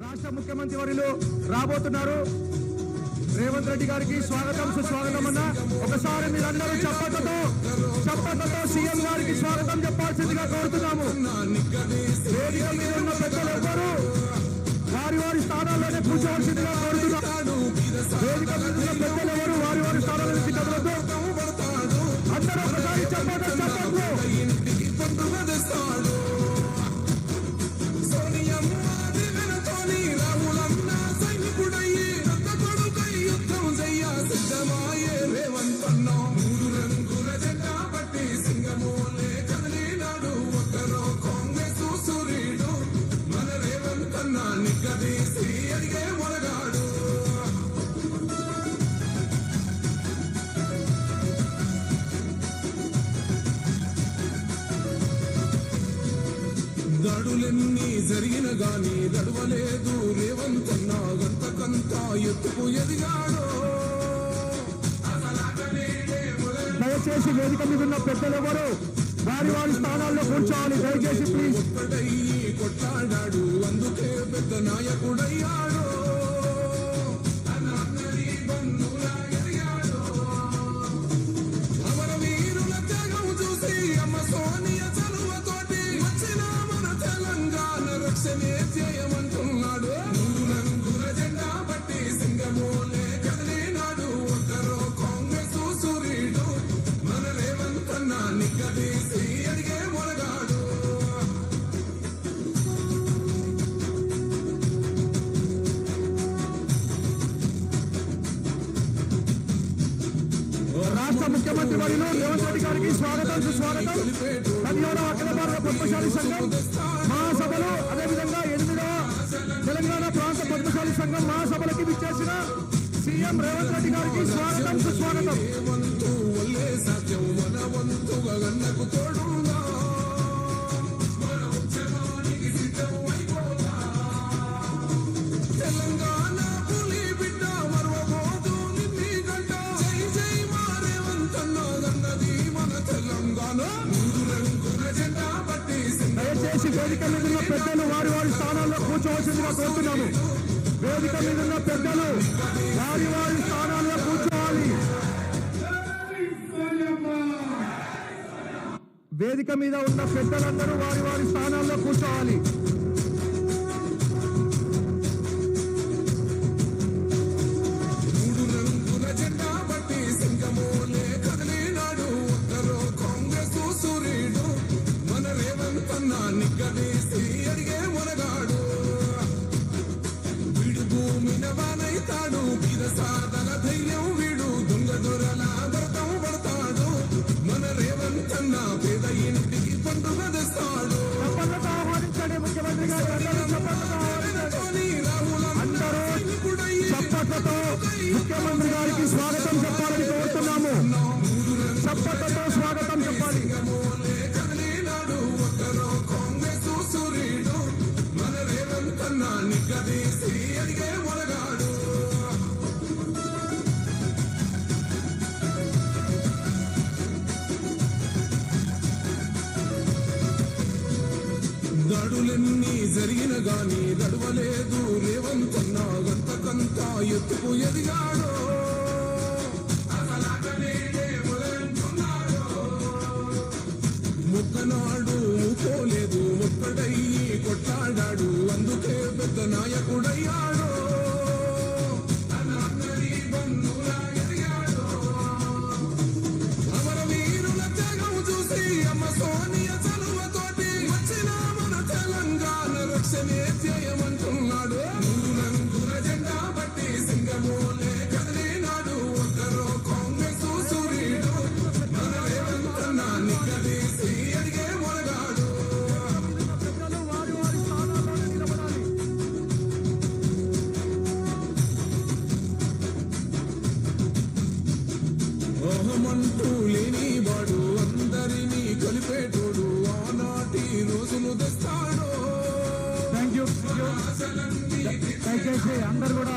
రాష్ట్ర ముఖ్యమంత్రి వర్యులు రాబోతున్నారు. రేవంత్ రెడ్డి గారికి స్వాగతం సుస్వాగతం అన్న. ఒకసారి మీరందరూ చప్పట్లతో సీఎం గారికి స్వాగతం చెప్పాల్సిందిగా కోరుతున్నాము. వేదిక మీద ఉన్న పెద్దలు ఎవ్వరూ వారి స్థానాల్లోనే కూర్చోవలసిందిగా కోరుతున్నాము. వేదిక మీద ఉన్న పెద్దలు ఎవరు వారి స్థానాల నుంచి కదలొద్దు. అందరూ ఒకసారి చప్పట్లు. దాడులెన్ని జరిగిన గాని దడవలేదు రేవంత్ అన్నా గంతకంతా ఎత్తుకు ఎదిగాడు. దయచేసి వేదిక మీద ఉన్న పెద్దలు ఎవరు వారి స్థానాల్లో కూర్చోవాలి. దయచేసి ప్లీజ్. ఒక్కడయ్యి కొట్లాడాడు అందుకే పెద్ద నాయకుడయ్యాడు. అమరవీరుల త్యాగం చూసి అమ్మ సోనియా చలువతోటి వచ్చిన మన తెలంగాణ రక్షణే చేయమంటున్నాడు. రంగుల జెండా పట్టి సింగమోలే కదిలినాడు. ఒక్కరో కాంగ్రెస్ సూర్యుడు మన రేవంత్ అన్నా నిగ్గదీసి అడిగే మొలగాడు. రాష్ట్ర ముఖ్యమంత్రి వర్యులు రేవంత్ రెడ్డి గారికి స్వాగతం సుస్వాగతం. 17వ అఖిల భారత పద్మశాలి సంఘం మహాసభలు, అదేవిధంగా 8వ తెలంగాణ ప్రాంత పద్మశాలి సంఘం మహాసభలకి విచ్చేసిన సీఎం రేవంత్ రెడ్డి గారికి స్వాగతం సుస్వాగతం. తెలంగాణ పులి బిడ్డ మరవబోదు నిన్ని గంట. జై జై మా రేవంత్ అన్నా గన్నది మన తెలంగాణ. రంగుల జెండా పట్టి దయచేసి వేదిక మీద ఉన్న పెద్దలు వారి స్థానాల్లో కూర్చోవలసిందిగా కోరుతున్నాము. వేదిక మీద ఉన్న పెద్దలు వారి స్థానాల్లో కూర్చోవాలి. వేదిక మీద ఉన్న పెద్దలందరూ వారి స్థానాల్లో కూర్చోవాలి. రంగుల జెండా పట్టి సింగమోలే కదిలినాడు. ఒక్కరో కాంగ్రెస్ సూర్యుడు మన రేవంత్ అన్నా నిగ్గదీసి అడిగే మొలగాడు. వీడు భూమిన వానైతాడు. వీర సాధన ధైర్యం వీడు. దొంగ దొరల వ్రతం పడతాడు. మన రేవంత్ అన్నా పేద ఇంటికి పండుగ తెస్తాడు. చప్పట్లతో ఆహ్వానించండి ముఖ్యమంత్రి గారు. అందరూ చప్పట్లతో ముఖ్యమంత్రి గారికి స్వాగతం చెప్పాలని కోరుతున్నాము. చప్పట్లతో స్వాగతం చెప్పాలి. కదిలినాడు. ఒక్కరో కాంగ్రెస్ సూర్యుడు మన రేవంత్ అన్నా నిగ్గదీసి అడిగే మొలగాడు. దాడులెన్ని జరిగిన గాని దడవలేదు రేవంత్ అన్నా గంతకంతా ఎత్తుకు ఎదిగాడు. ముక్కనాడు పోలేదు ఒక్కడయ్యి కొట్లాడాడు అందుకే పెద్ద నాయకుడయ్యాడు. అమరవీరుల త్యాగం చూసి అమ్మ సోనియా చలువతోటి వచ్చిన మన తెలంగాణ రక్షణే చేయమంటున్నాడు. రంగుల జెండా పట్టి సింగమోలే కదిలినాడు. ఒక్కరో కాంగ్రెస్ సూర్యుడు మన రేవంత్ అన్నా నిగ్గదీసి అడిగే మొలగాడు. పెద్దలు వారి స్థానాల్లోనే నిలబడాలి. ఓహమంటూ లేని వాడు అందరినీ కలిపేటోడు. ఆనాటి రోజులు తెస్తాడు. Thank you. దయచేసి అందరు కూడా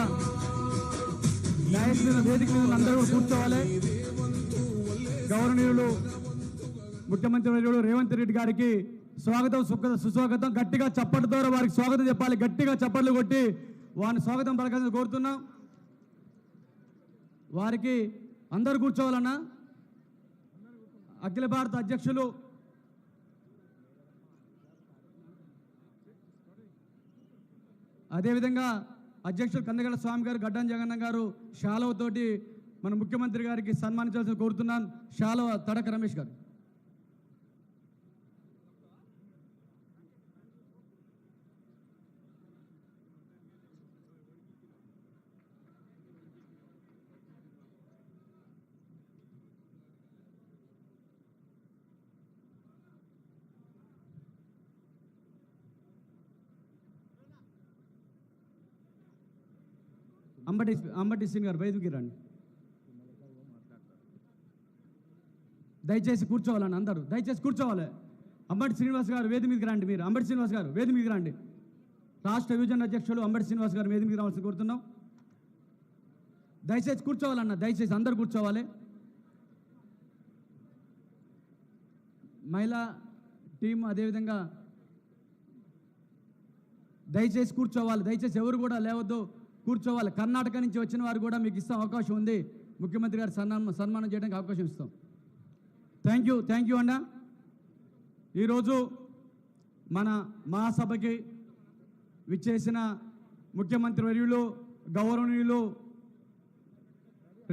వేదిక మీద అందరూ కూర్చోవాలి. గౌరవనీయులు ముఖ్యమంత్రి రేవంత్ రెడ్డి గారికి స్వాగతం సుస్వాగతం. గట్టిగా చప్పటి ద్వారా వారికి స్వాగతం చెప్పాలి. గట్టిగా చప్పట్లు కొట్టి వారిని స్వాగతం పలకాలని కోరుతున్నాం. వారికి అందరు కూర్చోవాలన్నా. అఖిల భారత అధ్యక్షులు అదేవిధంగా అధ్యక్షులు కందగల స్వామి గారు, గడ్డం జగన్న గారు శాలువతోటి మన ముఖ్యమంత్రి గారికి సన్మానించాల్సిన కోరుతున్నాను. శాలువ తడక రమేష్ గారు. అంబటి సింగ్ గారు వేదికకి రండి. దయచేసి కూర్చోవాలని అందరూ దయచేసి కూర్చోవాలి. అంబటి శ్రీనివాస్ గారు వేది మీదకి రండి. మీరు అంబటి శ్రీనివాస్ గారు వేది మీదకి రండి. రాష్ట్ర విభజన అధ్యక్షులు అంబటి శ్రీనివాస్ గారు వేది మీదకి రావాల్సి కోరుతున్నాం. దయచేసి కూర్చోవాలన్న, దయచేసి అందరు కూర్చోవాలి. మహిళా టీం అదేవిధంగా దయచేసి కూర్చోవాలి. దయచేసి ఎవరు కూడా లేవద్దు, కూర్చోవాలి. కర్ణాటక నుంచి వచ్చిన వారు కూడా మీకు ఇస్తాం అవకాశం ఉంది. ముఖ్యమంత్రి గారు సన్మానం చేయడానికి అవకాశం ఇస్తాం. థ్యాంక్ యూ అన్న. ఈరోజు మన మహాసభకి విచ్చేసిన ముఖ్యమంత్రి వర్యులు గౌరవనీయులు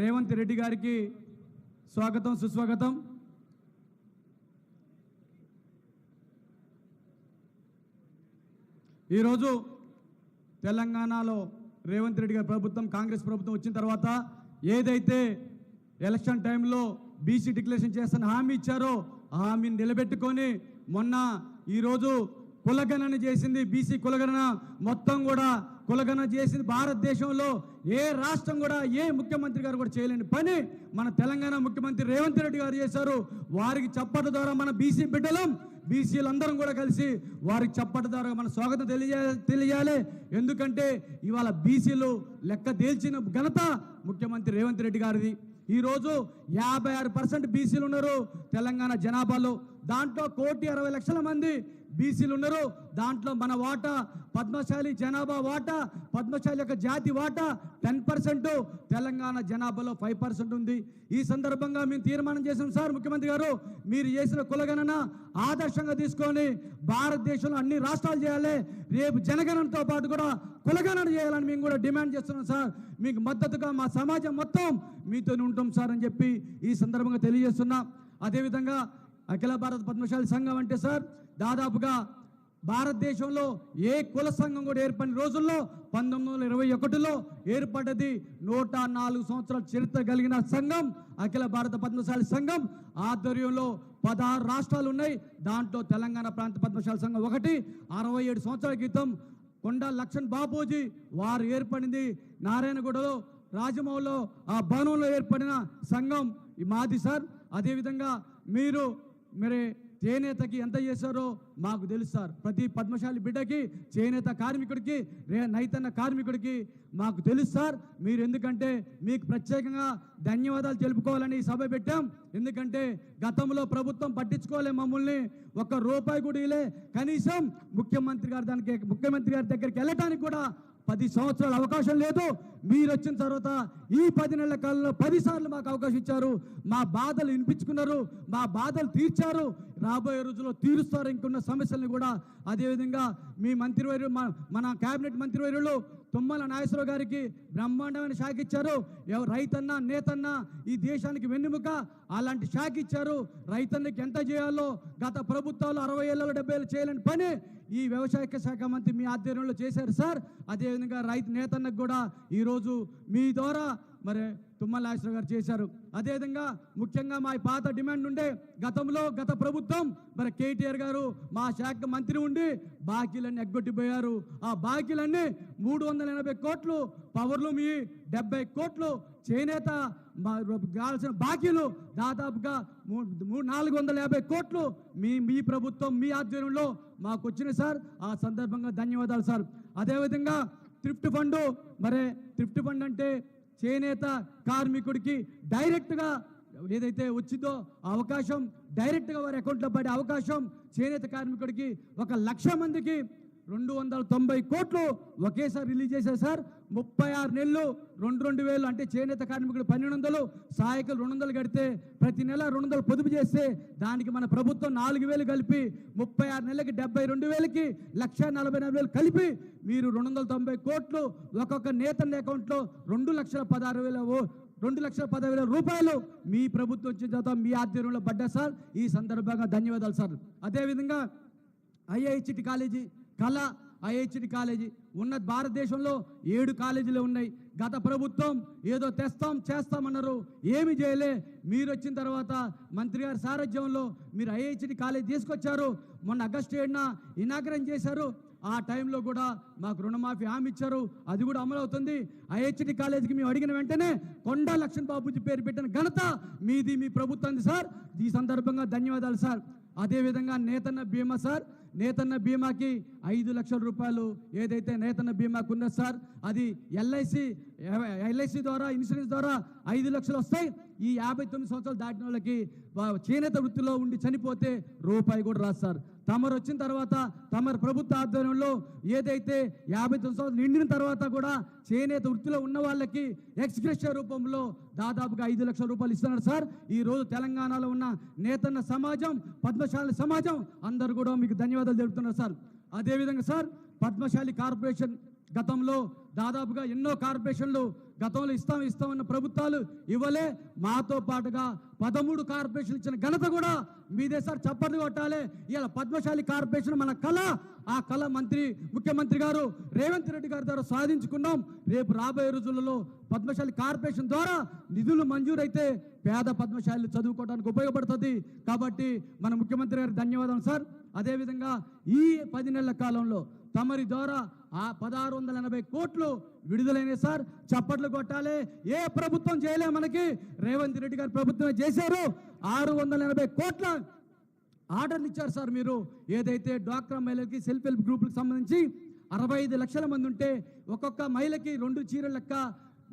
రేవంత్ రెడ్డి గారికి స్వాగతం సుస్వాగతం. ఈరోజు తెలంగాణలో రేవంత్ రెడ్డి గారి ప్రభుత్వం, కాంగ్రెస్ ప్రభుత్వం వచ్చిన తర్వాత ఏదైతే ఎలక్షన్ టైంలో బీసీ డిక్లరేషన్ చేస్తున్న హామీ ఇచ్చారో ఆ హామీని నిలబెట్టుకొని మొన్న ఈరోజు కులగణన చేసింది. బీసీ కులగణన మొత్తం కూడా కులగణన చేసింది. భారతదేశంలో ఏ రాష్ట్రం కూడా ఏ ముఖ్యమంత్రి గారు కూడా చేయలేని పని మన తెలంగాణ ముఖ్యమంత్రి రేవంత్ రెడ్డి గారు చేశారు. వారికి చప్పట్ల ద్వారా మన బీసీ బిడ్డలం, బీసీలందరం కూడా కలిసి వారికి చప్పట్ల ద్వారా మన స్వాగతం తెలియాలి. ఎందుకంటే ఇవాళ బీసీలు లెక్క తేల్చిన ఘనత ముఖ్యమంత్రి రేవంత్ రెడ్డి గారిది. ఈరోజు 56% బీసీలు ఉన్నారు తెలంగాణ జనాభాలో. దాంట్లో 1,60,00,000 మంది బీసీలు ఉన్నారు. దాంట్లో మన వాటా పద్మశాలి జనాభా వాటా, పద్మశాలి యొక్క జాతి వాటా 10%, తెలంగాణ జనాభాలో 5% ఉంది. ఈ సందర్భంగా మేము తీర్మానం చేసాం సార్. ముఖ్యమంత్రి గారు మీరు చేసిన కులగణన ఆదర్శంగా తీసుకొని భారతదేశంలో అన్ని రాష్ట్రాలు చేయాలి. రేపు జనగణనతో పాటు కూడా కులగణన చేయాలని మేము కూడా డిమాండ్ చేస్తున్నాం సార్. మీకు మద్దతుగా మా సమాజం మొత్తం మీతో ఉంటాం సార్ అని చెప్పి ఈ సందర్భంగా తెలియజేస్తున్నాం. అదేవిధంగా అఖిల భారత పద్మశాలి సంఘం అంటే సార్ దాదాపుగా భారతదేశంలో ఏ కుల సంఘం కూడా ఏర్పడిన రోజుల్లో 1921లో ఏర్పడ్డది. 104 సంవత్సరాల చరిత్ర కలిగిన సంఘం అఖిల భారత పద్మశాలి సంఘం. ఆధ్వర్యంలో 16 రాష్ట్రాలు ఉన్నాయి. దాంట్లో తెలంగాణ ప్రాంత పద్మశాలి సంఘం ఒకటి. 67 సంవత్సరాల క్రితం కొండా లక్ష్మణ్ బాపూజీ వారు ఏర్పడింది నారాయణగూడలో రాజమౌళిలో ఆ భవనంలో ఏర్పడిన సంఘం మాది సార్. అదేవిధంగా మీరు చేనేతకి ఎంత చేశారో మాకు తెలుసు సార్. ప్రతి పద్మశాలి బిడ్డకి, చేనేత కార్మికుడికి, నైతన్న కార్మికుడికి మాకు తెలుసు సార్. మీరు ఎందుకంటే మీకు ప్రత్యేకంగా ధన్యవాదాలు తెలుపుకోవాలని ఈ సభ పెట్టాం. ఎందుకంటే గతంలో ప్రభుత్వం పట్టించుకోలే మమ్మల్ని, ఒక్క రూపాయి కూడా ఇలే. కనీసం ముఖ్యమంత్రి గారి దగ్గరికి వెళ్ళటానికి కూడా 10 సంవత్సరాల అవకాశం లేదు. మీరు వచ్చిన తర్వాత ఈ 10 నెలల కాలంలో 10 సార్లు మాకు అవకాశం ఇచ్చారు. మా బాధలు వినిపించుకున్నారు, మా బాధలు తీర్చారు. రాబోయే రోజుల్లో తీరుస్తారు ఇంకున్న సమస్యలను కూడా. అదేవిధంగా మీ మంత్రివర్యులు, మన కేబినెట్ మంత్రివర్యులు తుమ్మల నాగేశ్వరరావు గారికి బ్రహ్మాండమైన శాఖ ఇచ్చారు. రైతన్న నేతన్న ఈ దేశానికి వెన్నెముక, అలాంటి శాఖ ఇచ్చారు. రైతన్నకి ఎంత చేయాలో గత ప్రభుత్వాలు 60 ఏళ్ళలో 70 ఏళ్ళు చేయలేని పని ఈ వ్యవసాయ శాఖ మంత్రి మీ ఆధ్వర్యంలో చేశారు సార్. అదేవిధంగా రైతు నేతన్నకు కూడా ఈరోజు మీ ద్వారా తుమ్మల నాగేశ్వరరావు గారు చేశారు. అదేవిధంగా ముఖ్యంగా మా పాత డిమాండ్ ఉండే గతంలో గత ప్రభుత్వం కేటీఆర్ గారు మా శాఖ మంత్రి ఉండి బాకీలన్నీ ఎగ్గొట్టిపోయారు. ఆ బాకీలన్నీ 380 కోట్లు, పవర్లు మీ 70 కోట్లు, చేనేత కావాల్సిన బాకీలు దాదాపుగా 450 కోట్లు మీ ప్రభుత్వం మీ ఆధ్వర్యంలో మాకు వచ్చినాయి సార్. ఆ సందర్భంగా ధన్యవాదాలు సార్. అదేవిధంగా థ్రిఫ్ట్ ఫండ్, థ్రిఫ్ట్ ఫండ్ అంటే చేనేత కార్మికుడికి డైరెక్ట్గా ఏదైతే వచ్చిందో ఆ అవకాశం డైరెక్ట్గా వారి అకౌంట్లో పడే అవకాశం చేనేత కార్మికుడికి 1,00,000 మందికి 290 కోట్లు ఒకేసారి రిలీజ్ చేశారు సార్. 36 నెలలు 2,000 అంటే చేనేత కార్మికులు 1,200, సహాయకులు 200 కడితే ప్రతి నెల 200 పొదుపు చేస్తే దానికి మన ప్రభుత్వం 4,000 కలిపి 36 నెలలకి 72,000కి 1,44,000 కలిపి మీరు 290 కోట్లు ఒక్కొక్క నేతన్న అకౌంట్లో 2,16,000 రూపాయలు మీ ప్రభుత్వం వచ్చిన తర్వాత మీ ఆధ్వర్యంలో పడ్డా సార్. ఈ సందర్భంగా ధన్యవాదాలు సార్. అదేవిధంగా ఐఐహెచ్టి కాలేజీ కళ ఐఐహెచ్టి కాలేజీ ఉన్న భారతదేశంలో 7 కాలేజీలు ఉన్నాయి. గత ప్రభుత్వం ఏదో తెస్తాం చేస్తామన్నారు, ఏమి చేయలే. మీరు వచ్చిన తర్వాత మంత్రి గారి సారథ్యంలో మీరు ఐఐహెచ్టి కాలేజీ తీసుకొచ్చారు. మొన్న ఆగస్టు 7న ఇనాగ్రేషన్ చేశారు. ఆ టైంలో కూడా మాకు రుణమాఫీ హామీ ఇచ్చారు, అది కూడా అమలు అవుతుంది. ఐహెచ్టి కాలేజీకి మేము అడిగిన వెంటనే కొండా లక్ష్మణ్ బాబుజీ పేరు పెట్టిన ఘనత మీది, మీ ప్రభుత్వాన్ని సార్. ఈ సందర్భంగా ధన్యవాదాలు సార్. అదేవిధంగా నేతన్న బీమా సార్, నేతన్న బీమాకి 5 లక్షల రూపాయలు ఏదైతే నేతన్న బీమాకు ఉన్నది సార్, అది ఎల్ఐసి ద్వారా ఇన్సూరెన్స్ ద్వారా 5 లక్షలు వస్తాయి. ఈ 59 సంవత్సరాలు దాటిన వాళ్ళకి చేనేత వృత్తిలో ఉండి చనిపోతే రూపాయి కూడా రాదు సార్. తమరు వచ్చిన తర్వాత తమరు ప్రభుత్వ ఆధ్వర్యంలో ఏదైతే 59 సంవత్సరాలు నిండిన తర్వాత కూడా చేనేత వృత్తిలో ఉన్న వాళ్ళకి ఎక్స్గ్రేషియా రూపంలో దాదాపుగా 5 లక్షల రూపాయలు ఇస్తున్నారు సార్. ఈ రోజు తెలంగాణలో ఉన్న నేతన్న సమాజం, పద్మశాలి సమాజం అందరూ కూడా మీకు ధన్యవాదాలు తెలుపుతున్నారు సార్. అదేవిధంగా సార్ పద్మశాలి కార్పొరేషన్ గతంలో దాదాపుగా ఎన్నో కార్పొరేషన్లు గతంలో ఇస్తామన్న ప్రభుత్వాలు ఇవ్వలే. మాతో పాటుగా 13 కార్పొరేషన్లు ఇచ్చిన ఘనత కూడా మీదే సార్. చప్పట్లు కొట్టాలి. ఇలా పద్మశాలి కార్పొరేషన్ మన కళ, ఆ కళ ముఖ్యమంత్రి గారు రేవంత్ రెడ్డి గారి ద్వారా సాధించుకున్నాం. రేపు రాబోయే రోజులలో పద్మశాలి కార్పొరేషన్ ద్వారా నిధులు మంజూరైతే పేద పద్మశాలి చదువుకోవడానికి ఉపయోగపడుతుంది. కాబట్టి మన ముఖ్యమంత్రి గారికి ధన్యవాదాలు సార్. అదేవిధంగా ఈ 10 నెలల కాలంలో తమరి ద్వారా ఆ 1,680 కోట్లు విడుదలైనవి సార్. చప్పట్లు కొట్టాలి. ఏ ప్రభుత్వం చేయలే, మనకి రేవంత్ రెడ్డి గారి ప్రభుత్వమే చేశారు. 680 కోట్ల ఆర్డర్లు ఇచ్చారు సార్. మీరు ఏదైతే డ్వాక్రా మహిళలకి సెల్ఫ్ హెల్ప్ గ్రూపులకు సంబంధించి 65 లక్షల మంది ఉంటే ఒక్కొక్క మహిళకి 2 చీరల లెక్క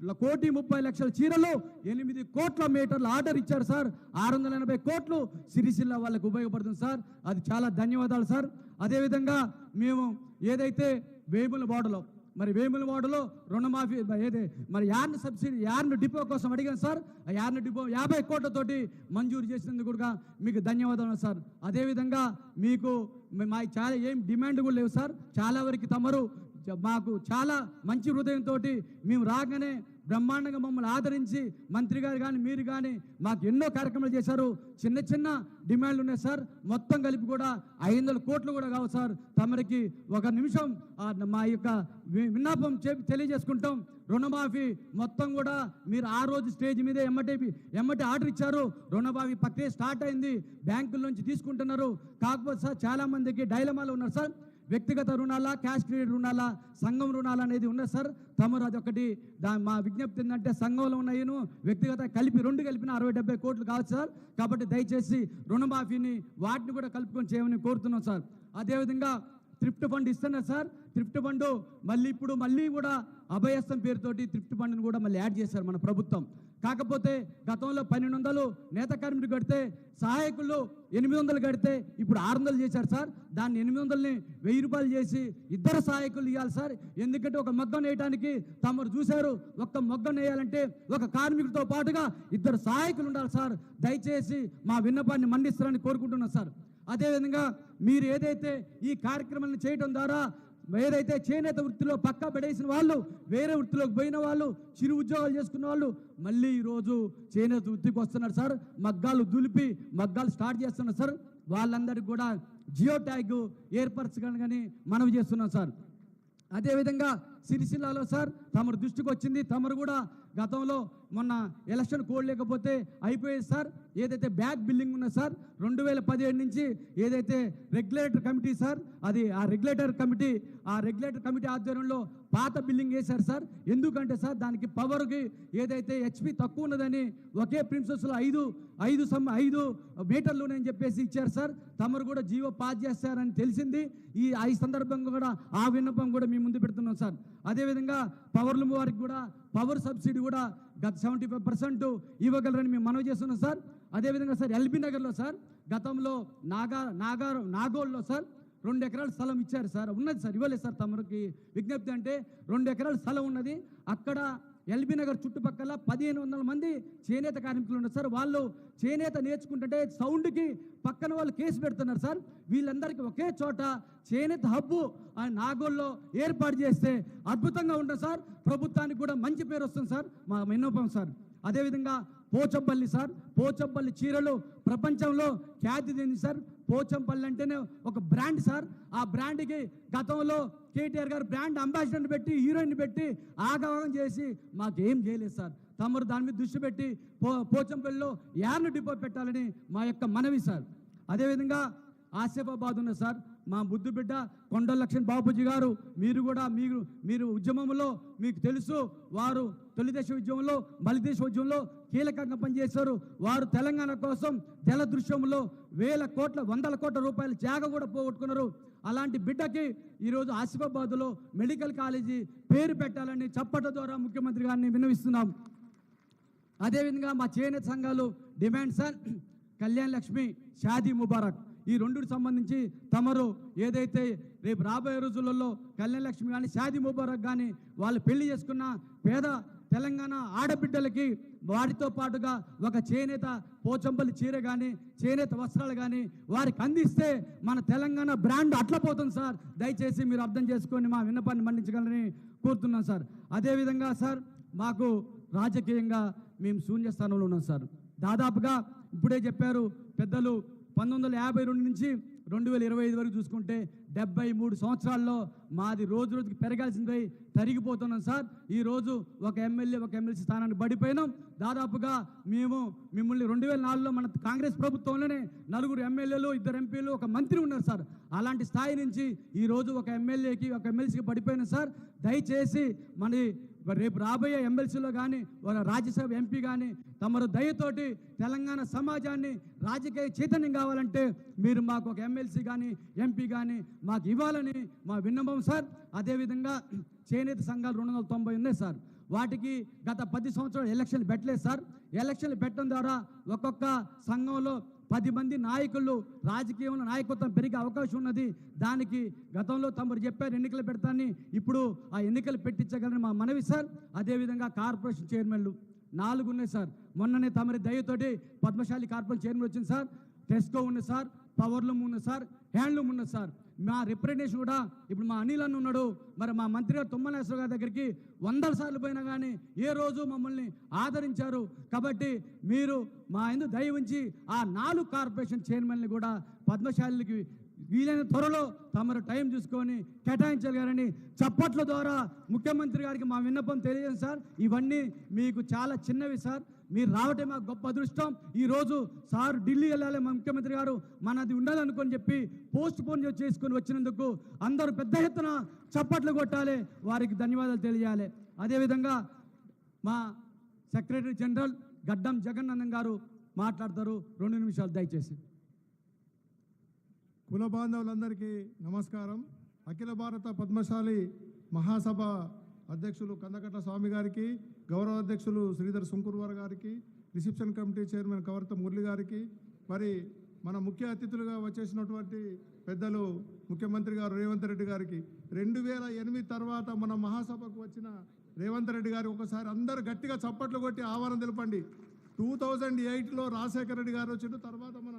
1,30,00,000 చీరలు 8 కోట్ల మీటర్ల ఆర్డర్ ఇచ్చారు సార్. 680 కోట్లు సిరిసిల్ల వాళ్ళకు ఉపయోగపడుతుంది సార్. అది చాలా ధన్యవాదాలు సార్. అదేవిధంగా మేము ఏదైతే వేములవాడలో రుణమాఫీ మరి యార్న్ సబ్సిడీ యార్న్ డిపో కోసం అడిగాను సార్. ఆ యార్న్ డిపో 50 కోట్లతోటి మంజూరు చేసినందుకు కూడా మీకు ధన్యవాదాలు సార్. అదేవిధంగా మీకు మా చాలా ఏం డిమాండ్ కూడా లేవు సార్. చాలా వరకు తమరు మాకు చాలా మంచి హృదయంతో మేము రాగానే బ్రహ్మాండంగా మమ్మల్ని ఆదరించి మంత్రి గారు కానీ మీరు కానీ మాకు ఎన్నో కార్యక్రమాలు చేశారు. చిన్న చిన్న డిమాండ్లు ఉన్నాయి సార్. మొత్తం కలిపి కూడా 500 కోట్లు కూడా కావు సార్. తమరికి ఒక నిమిషం మా యొక్క విన్నపం తెలియజేసుకుంటాం. రుణమాఫీ మొత్తం కూడా మీరు ఆ రోజు స్టేజ్ మీదే ఎమ్మటి ఆర్డర్ ఇచ్చారు. రుణమాఫీ ప్రక్రియ స్టార్ట్ అయింది. బ్యాంకుల నుంచి తీసుకుంటున్నారు. కాకపోతే సార్ చాలా మందికి డైలమాలు ఉన్నారు సార్. వ్యక్తిగత రుణాల, క్యాష్ క్రెడిట్ రుణాల, సంఘం రుణాలు అనేది ఉన్నది సార్. తమరు అదొకటి మా విజ్ఞప్తి ఏంటంటే సంఘంలో ఉన్నాయను వ్యక్తిగత కలిపి 2 కలిపిన 60-70 కోట్లు కావచ్చు సార్. కాబట్టి దయచేసి రుణమాఫీని వాటిని కూడా కలుపుకొని చేయమని కోరుతున్నాం సార్. అదేవిధంగా థ్రిఫ్ట్ ఫండ్ ఇస్తున్నారు సార్. థ్రిఫ్ట్ ఫండ్ మళ్ళీ కూడా అభయస్థం పేరుతోటి థ్రిఫ్ట్ ఫండ్ని కూడా మళ్ళీ యాడ్ చేశారు మన ప్రభుత్వం. కాకపోతే గతంలో 1,200 నేత కార్మికులు కడితే సహాయకులు 800 కడితే ఇప్పుడు 600 చేశారు సార్. దాన్ని 800ని 1000 రూపాయలు చేసి 2 సహాయకులు ఇవ్వాలి సార్. ఎందుకంటే ఒక మగ్గం వేయడానికి తమరు చూశారు, ఒక్క మగ్గం వేయాలంటే ఒక కార్మికుడితో పాటుగా 2 సహాయకులు ఉండాలి సార్. దయచేసి మా విన్నపాన్ని మన్నిస్తారని కోరుకుంటున్నాం సార్. అదేవిధంగా మీరు ఏదైతే ఈ కార్యక్రమాన్ని చేయడం ద్వారా ఏదైతే చేనేత వృత్తిలో పక్కా పడేసిన వాళ్ళు, వేరే వృత్తిలోకి పోయిన వాళ్ళు, చిరు ఉద్యోగాలు చేసుకున్న వాళ్ళు మళ్ళీ ఈరోజు చేనేత వృత్తికి వస్తున్నారు సార్. మగ్గాలు దులిపి మగ్గాలు స్టార్ట్ చేస్తున్నారు సార్. వాళ్ళందరికీ కూడా జియో ట్యాగ్ ఏర్పరచగలని మనవి చేస్తున్నాం సార్. అదేవిధంగా సిరిసిల్లాలో సార్ తమరు దృష్టికి వచ్చింది. తమరు కూడా గతంలో మొన్న ఎలక్షన్ కోడ్ లేకపోతే అయిపోయేది సార్. ఏదైతే బ్యాక్ బిల్లింగ్ ఉన్నది సార్ 2017 నుంచి ఏదైతే రెగ్యులేటర్ కమిటీ సార్, అది ఆ రెగ్యులేటర్ కమిటీ ఆధ్వర్యంలో పాత బిల్లింగ్ వేశారు సార్. ఎందుకంటే సార్ దానికి పవర్కి ఏదైతే హెచ్పి తక్కువ ఉన్నదని ఒకే ప్రిన్సెస్లో 5 మీటర్లు అని చెప్పేసి ఇచ్చారు సార్. తమరు కూడా జీవో పాస్ చేస్తారని తెలిసింది. ఈ సందర్భంగా కూడా ఆ విన్నపం కూడా మీ ముందు పెడుతున్నాం సార్. అదేవిధంగా పవర్లూమ్ వారికి కూడా పవర్ సబ్సిడీ కూడా గత 75% ఇవ్వగలరని మేము మనవి చేస్తున్నాం సార్. అదేవిధంగా సార్ ఎల్బీ నగర్లో సార్ గతంలో నాగోల్లో సార్ 2 ఎకరాల స్థలం ఇచ్చారు సార్, ఉన్నది సార్, ఇవ్వలేదు సార్. తమరికి విజ్ఞప్తి అంటే 2 ఎకరాల స్థలం ఉన్నది. అక్కడ ఎల్బీ నగర్ చుట్టుపక్కల 1500 మంది చేనేత కార్మికులు ఉన్నారు సార్. వాళ్ళు చేనేత నేర్చుకుంటుంటే సౌండ్కి పక్కన వాళ్ళు కేసు పెడుతున్నారు సార్. వీళ్ళందరికీ ఒకే చోట చేనేత హబ్బు నాగోల్లో ఏర్పాటు చేస్తే అద్భుతంగా ఉంటుంది సార్. ప్రభుత్వానికి కూడా మంచి పేరు వస్తుంది సార్, మా విన్నపం సార్. అదేవిధంగా పోచంపల్లి సార్, పోచంపల్లి చీరలు ప్రపంచంలో ఖ్యాతి చెంది సార్. పోచంపల్లి అంటేనే ఒక బ్రాండ్ సార్. ఆ బ్రాండ్కి గతంలో కేటీఆర్ గారు బ్రాండ్ అంబాసిడర్ని పెట్టి హీరోయిన్ పెట్టి ఆగమనం చేసి మాకేం చేయలేదు సార్. తమరు దాని మీద దృష్టి పెట్టి పోచంపల్లిలో యార్న్ డిపో పెట్టాలని మా యొక్క మనవి సార్. అదేవిధంగా ఆసిఫాబాద్ ఉన్న సార్ మా బుద్ధు బిడ్డ కొండల లక్ష్మణ్ బాపూజీ గారు, మీరు ఉద్యమంలో మీకు తెలుసు, వారు తొలిదేశ ఉద్యమంలో బలిదేశ ఉద్యమంలో కీలకంగా పనిచేశారు. వారు తెలంగాణ కోసం తెల దృశ్యంలో 100 కోట్ల రూపాయల త్యాగ కూడా పోగొట్టుకున్నారు. అలాంటి బిడ్డకి ఈరోజు ఆసిఫాబాద్లో మెడికల్ కాలేజీ పేరు పెట్టాలని చప్పట్ల ద్వారా ముఖ్యమంత్రి గారిని విన్నవిస్తున్నాం. అదేవిధంగా మా చేనేత సంఘాలు డిమాండ్ సార్, కళ్యాణ్ లక్ష్మి, షాదీ ముబారక్ ఈ రెండుకి సంబంధించి తమరు ఏదైతే రేపు రాబోయే రోజులలో కళ్యాణ లక్ష్మి కానీ షాదీ ముబారక్ కానీ వాళ్ళు పెళ్లి చేసుకున్న పేద తెలంగాణ ఆడబిడ్డలకి వారితో పాటుగా ఒక చేనేత పోచంపల్లి చీర కానీ చేనేత వస్త్రాలు కానీ వారికి అందిస్తే మన తెలంగాణ బ్రాండ్ అట్లపోతుంది సార్. దయచేసి మీరు అర్థం చేసుకొని మా విన్నపాన్ని మన్నించగలని కోరుతున్నాం సార్. అదేవిధంగా సార్ మాకు రాజకీయంగా మేము శూన్య స్థానంలో ఉన్నాం సార్. దాదాపుగా ఇప్పుడే చెప్పారు పెద్దలు 1952 నుంచి 2025 వరకు చూసుకుంటే 73 సంవత్సరాల్లో మాది రోజు రోజుకి పెరగాల్సింది తరిగిపోతున్నాం సార్. ఈరోజు ఒక ఎమ్మెల్యే ఒక ఎమ్మెల్సీ స్థానాన్ని పడిపోయినాం. దాదాపుగా మేము మిమ్మల్ని 2004లో మన కాంగ్రెస్ ప్రభుత్వంలోనే 4 ఎమ్మెల్యేలు 2 ఎంపీలు ఒక మంత్రి ఉన్నారు సార్. అలాంటి స్థాయి నుంచి ఈరోజు ఒక ఎమ్మెల్యేకి ఒక ఎమ్మెల్సీకి పడిపోయినాం సార్. దయచేసి రేపు రాబోయే ఎమ్మెల్సీలో కానీ రాజ్యసభ ఎంపీ కానీ తమరు దయతోటి తెలంగాణ సమాజాన్ని రాజకీయ చైతన్యం కావాలంటే మీరు మాకు ఒక ఎమ్మెల్సీ కానీ ఎంపీ కానీ మాకు ఇవ్వాలని మా విన్నపం సార్. అదేవిధంగా చేనేత సంఘాలు 290 ఉన్నాయి సార్. వాటికి గత 10 సంవత్సరాలు ఎలక్షన్లు పెట్టలేదు సార్. ఎలక్షన్లు పెట్టడం ద్వారా ఒక్కొక్క సంఘంలో 10 మంది నాయకులు రాజకీయంలో నాయకత్వం పెరిగే అవకాశం ఉన్నది. దానికి గతంలో తమరు చెప్పారు ఎన్నికలు పెడతానని, ఇప్పుడు ఆ ఎన్నికలు పెట్టించగలని మా మనవి సార్. అదేవిధంగా కార్పొరేషన్ చైర్మన్లు 4 ఉన్నాయి సార్. మొన్ననే తమరి దయతోటి పద్మశాలి కార్పొరేషన్ చైర్మన్ వచ్చింది సార్. టెస్కో ఉంది సార్, పవర్లూమ్ ఉంది సార్, హ్యాండ్లూమ్ ఉన్నది సార్. మా రిప్రజెంటేషన్ కూడా ఇప్పుడు మా అనిల్ అన్న ఉన్నాడు. మరి మా మంత్రి గారు తుమ్మనేశ్వర గారి దగ్గరికి 100 సార్లు పోయినా కానీ ఏ రోజు మమ్మల్ని ఆదరించారు. కాబట్టి మీరు మా ఎందుకు దయ ఉంచి ఆ 4 కార్పొరేషన్ చైర్మన్ని కూడా పద్మశాలికి వీలైన త్వరలో తమరు టైం చూసుకొని కేటాయించగలరని చప్పట్ల ద్వారా ముఖ్యమంత్రి గారికి మా విన్నపం తెలియదు సార్. ఇవన్నీ మీకు చాలా చిన్నవి సార్. మీరు రావటం మాకు గొప్ప అదృష్టం. ఈరోజు సార్ ఢిల్లీ వెళ్ళాలి మా ముఖ్యమంత్రి గారు, మనది ఉండాలనుకొని చెప్పి పోస్ట్ పోన్ చేసుకొని వచ్చినందుకు అందరూ పెద్ద ఎత్తున చప్పట్లు కొట్టాలి, వారికి ధన్యవాదాలు తెలియాలి. అదేవిధంగా మా సెక్రటరీ జనరల్ గడ్డం జగన్నాథం గారు మాట్లాడతారు. 2 నిమిషాలు దయచేసి. కుల బాంధవులందరికీ నమస్కారం. అఖిల భారత పద్మశాలి మహాసభ అధ్యక్షులు కందకట్ల స్వామి గారికి, గౌరవ అధ్యక్షులు శ్రీధర్ సుంకుర్వార్ గారికి, రిసెప్షన్ కమిటీ చైర్మన్ కవర్త మురళి గారికి, మరి మన ముఖ్య అతిథులుగా వచ్చేసినటువంటి పెద్దలు ముఖ్యమంత్రి గారు రేవంత్ రెడ్డి గారికి, 2008 తర్వాత మన మహాసభకు వచ్చిన రేవంత్ రెడ్డి గారికి ఒకసారి అందరూ గట్టిగా చప్పట్లు కొట్టి ఆహ్వానం తెలపండి. 2008లో రాజశేఖర రెడ్డి గారు వచ్చిండు, తర్వాత మన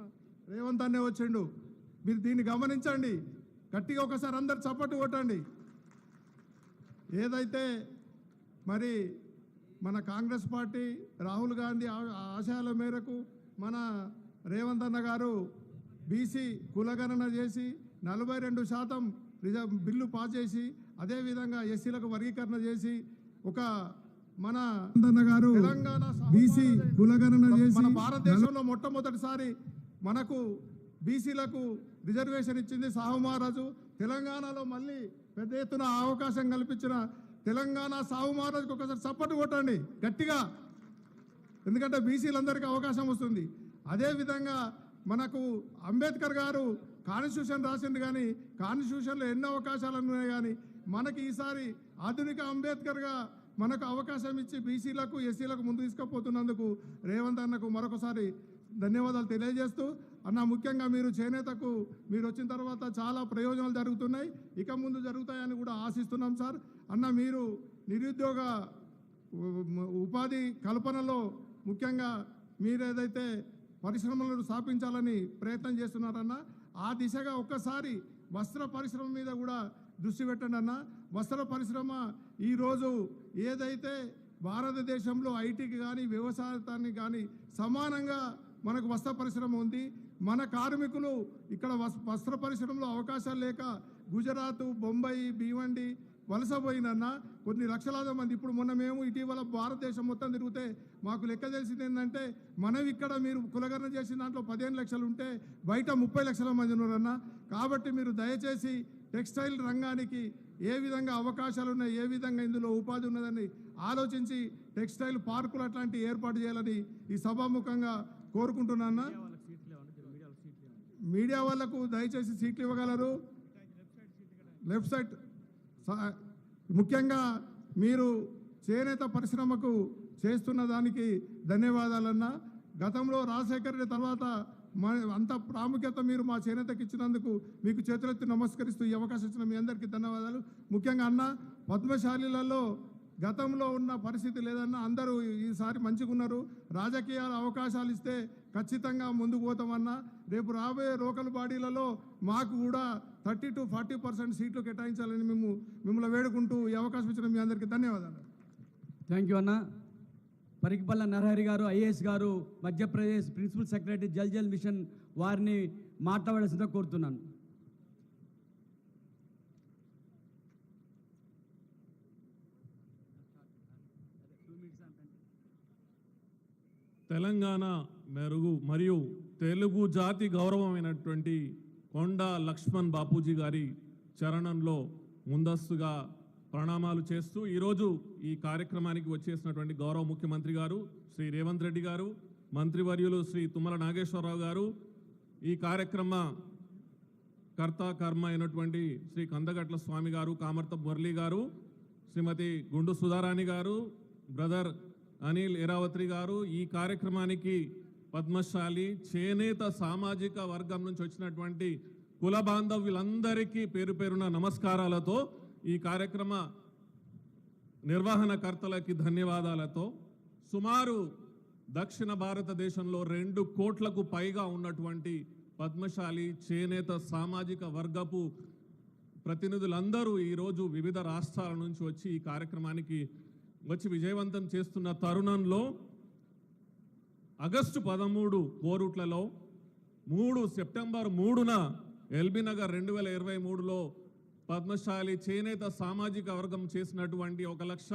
రేవంత్ అన్నే వచ్చిండు. మీరు దీన్ని గమనించండి, గట్టిగా ఒకసారి అందరు చప్పట్లు కొట్టండి. ఏదైతే మరి మన కాంగ్రెస్ పార్టీ రాహుల్ గాంధీ ఆశయాల మేరకు మన రేవంత్ అన్న గారు బీసీ కులగణన చేసి 42% బిల్లు పాస్ చేసి, అదేవిధంగా ఎస్సీలకు వర్గీకరణ చేసి, ఒక మన గారు తెలంగాణ బీసీ కులగణన చేసి మన భారతదేశంలో మొట్టమొదటిసారి మనకు బీసీలకు రిజర్వేషన్ ఇచ్చింది సాహు మహారాజు. తెలంగాణలో మళ్ళీ పెద్ద ఎత్తున అవకాశం కల్పించిన తెలంగాణ సాహు మహారాజుకు ఒకసారి చప్పట్లు కొట్టండి గట్టిగా, ఎందుకంటే బీసీలందరికీ అవకాశం వస్తుంది. అదేవిధంగా మనకు అంబేద్కర్ గారు కాన్స్టిట్యూషన్ రాసింది, కానీ కాన్స్టిట్యూషన్లో ఎన్నో అవకాశాలు ఉన్నాయి, కానీ మనకి ఈసారి ఆధునిక అంబేద్కర్గా మనకు అవకాశం ఇచ్చి బీసీలకు ఎస్సీలకు ముందు తీసుకుపోతున్నందుకు రేవంత్ అన్నకు మరొకసారి ధన్యవాదాలు తెలియజేస్తూ, అన్న ముఖ్యంగా మీరు చేనేతకు మీరు వచ్చిన తర్వాత చాలా ప్రయోజనాలు జరుగుతున్నాయి, ఇక ముందు జరుగుతాయని కూడా ఆశిస్తున్నాం సార్. అన్న మీరు నిరుద్యోగ ఉపాధి కల్పనలో ముఖ్యంగా మీరు ఏదైతే పరిశ్రమలను స్థాపించాలని ప్రయత్నం చేస్తున్నారన్న, ఆ దిశగా ఒక్కసారి వస్త్ర పరిశ్రమ మీద కూడా దృష్టి పెట్టండి అన్న. వస్త్ర పరిశ్రమ ఈరోజు ఏదైతే భారతదేశంలో ఐటీకి కానీ వ్యవసాయానికి కానీ సమానంగా మనకు వస్త్ర పరిశ్రమ ఉంది. మన కార్మికులు ఇక్కడ వస్త్ర పరిశ్రమలో అవకాశాలు లేక గుజరాత్, బొంబాయి, భీవండి వలసపోయినన్నా కొన్ని లక్షలాది మంది. ఇప్పుడు మొన్న మేము ఇటీవల భారతదేశం మొత్తం తిరిగితే మాకు లెక్క తెలిసింది ఏంటంటే, మనం ఇక్కడ మీరు కులగరణ చేసిన దాంట్లో 15 లక్షలు ఉంటే బయట 30 లక్షల మంది ఉన్నారన్న. కాబట్టి మీరు దయచేసి టెక్స్టైల్ రంగానికి ఏ విధంగా అవకాశాలు ఉన్నాయి, ఏ విధంగా ఇందులో ఉపాధి ఉన్నదని ఆలోచించి టెక్స్టైల్ పార్కులు అట్లాంటి ఏర్పాటు చేయాలని ఈ సభాముఖంగా కోరుకుంటున్నా. మీడియా వాళ్లకు దయచేసి సీట్లు ఇవ్వగలరు. లెఫ్ట్ సైడ్ ముఖ్యంగా మీరు చేనేత పరిశ్రమకు చేస్తున్న దానికి ధన్యవాదాలన్నా. గతంలో రాజశేఖర రెడ్డి తర్వాత అంత ప్రాముఖ్యత మీరు మా చేనేతకి ఇచ్చినందుకు మీకు చేతులెత్తి నమస్కరిస్తూ ఈ అవకాశం ఇచ్చిన మీ అందరికీ ధన్యవాదాలు. ముఖ్యంగా అన్న, పద్మశాలీలలో గతంలో ఉన్న పరిస్థితి లేదన్నా, అందరూ ఈసారి మంచిగా ఉన్నారు. రాజకీయాల అవకాశాలు ఇస్తే ఖచ్చితంగా ముందుకు పోతామన్నా. రేపు రాబోయే లోకల్ బాడీలలో మాకు కూడా 30 to 40% సీట్లు కేటాయించాలని మిమ్మల్ని వేడుకుంటూ ఈ అవకాశం ఇచ్చిన మీ అందరికీ ధన్యవాదాలు. థ్యాంక్ యూ అన్న. పరికిపల్ల నరహరి గారు, ఐఏఎస్ గారు, Madhya Pradesh principal secretary Jal Jal mission వారిని మాట్లాడాల్సిందిగా కోరుతున్నాను. తెలంగాణ మెరుగు మరియు తెలుగు జాతి గౌరవమైనటువంటి కొండ లక్ష్మణ్ బాపూజీ గారి చరణంలో ముందస్తుగా ప్రణామాలు చేస్తూ ఈరోజు ఈ కార్యక్రమానికి వచ్చేసినటువంటి గౌరవ ముఖ్యమంత్రి గారు శ్రీ రేవంత్ రెడ్డి గారు, మంత్రివర్యులు శ్రీ తుమ్మల నాగేశ్వరరావు గారు, ఈ కార్యక్రమ కర్మ అయినటువంటి శ్రీ కందగట్ల స్వామి గారు, కామర్త మురళి గారు, శ్రీమతి గుండు సుధారాణి గారు, బ్రదర్ అనిల్ ఎరావత్రి గారు, ఈ కార్యక్రమానికి పద్మశాలి చేనేత సామాజిక వర్గం నుంచి వచ్చినటువంటి కుల బాంధవ్యులందరికీ పేరు పేరున నమస్కారాలతో, ఈ కార్యక్రమ నిర్వహణకర్తలకి ధన్యవాదాలతో, సుమారు దక్షిణ భారతదేశంలో 2 కోట్లకు పైగా ఉన్నటువంటి పద్మశాలి చేనేత సామాజిక వర్గపు ప్రతినిధులందరూ ఈరోజు వివిధ రాష్ట్రాల నుంచి వచ్చి ఈ కార్యక్రమానికి వచ్చి విజయవంతం చేస్తున్న తరుణంలో ఆగస్టు 13 కోరుట్లలో, సెప్టెంబర్ 3న ఎల్బీ నగర్ 2023లో పద్మశాలి చేనేత సామాజిక వర్గం చేసినటువంటి 1 లక్ష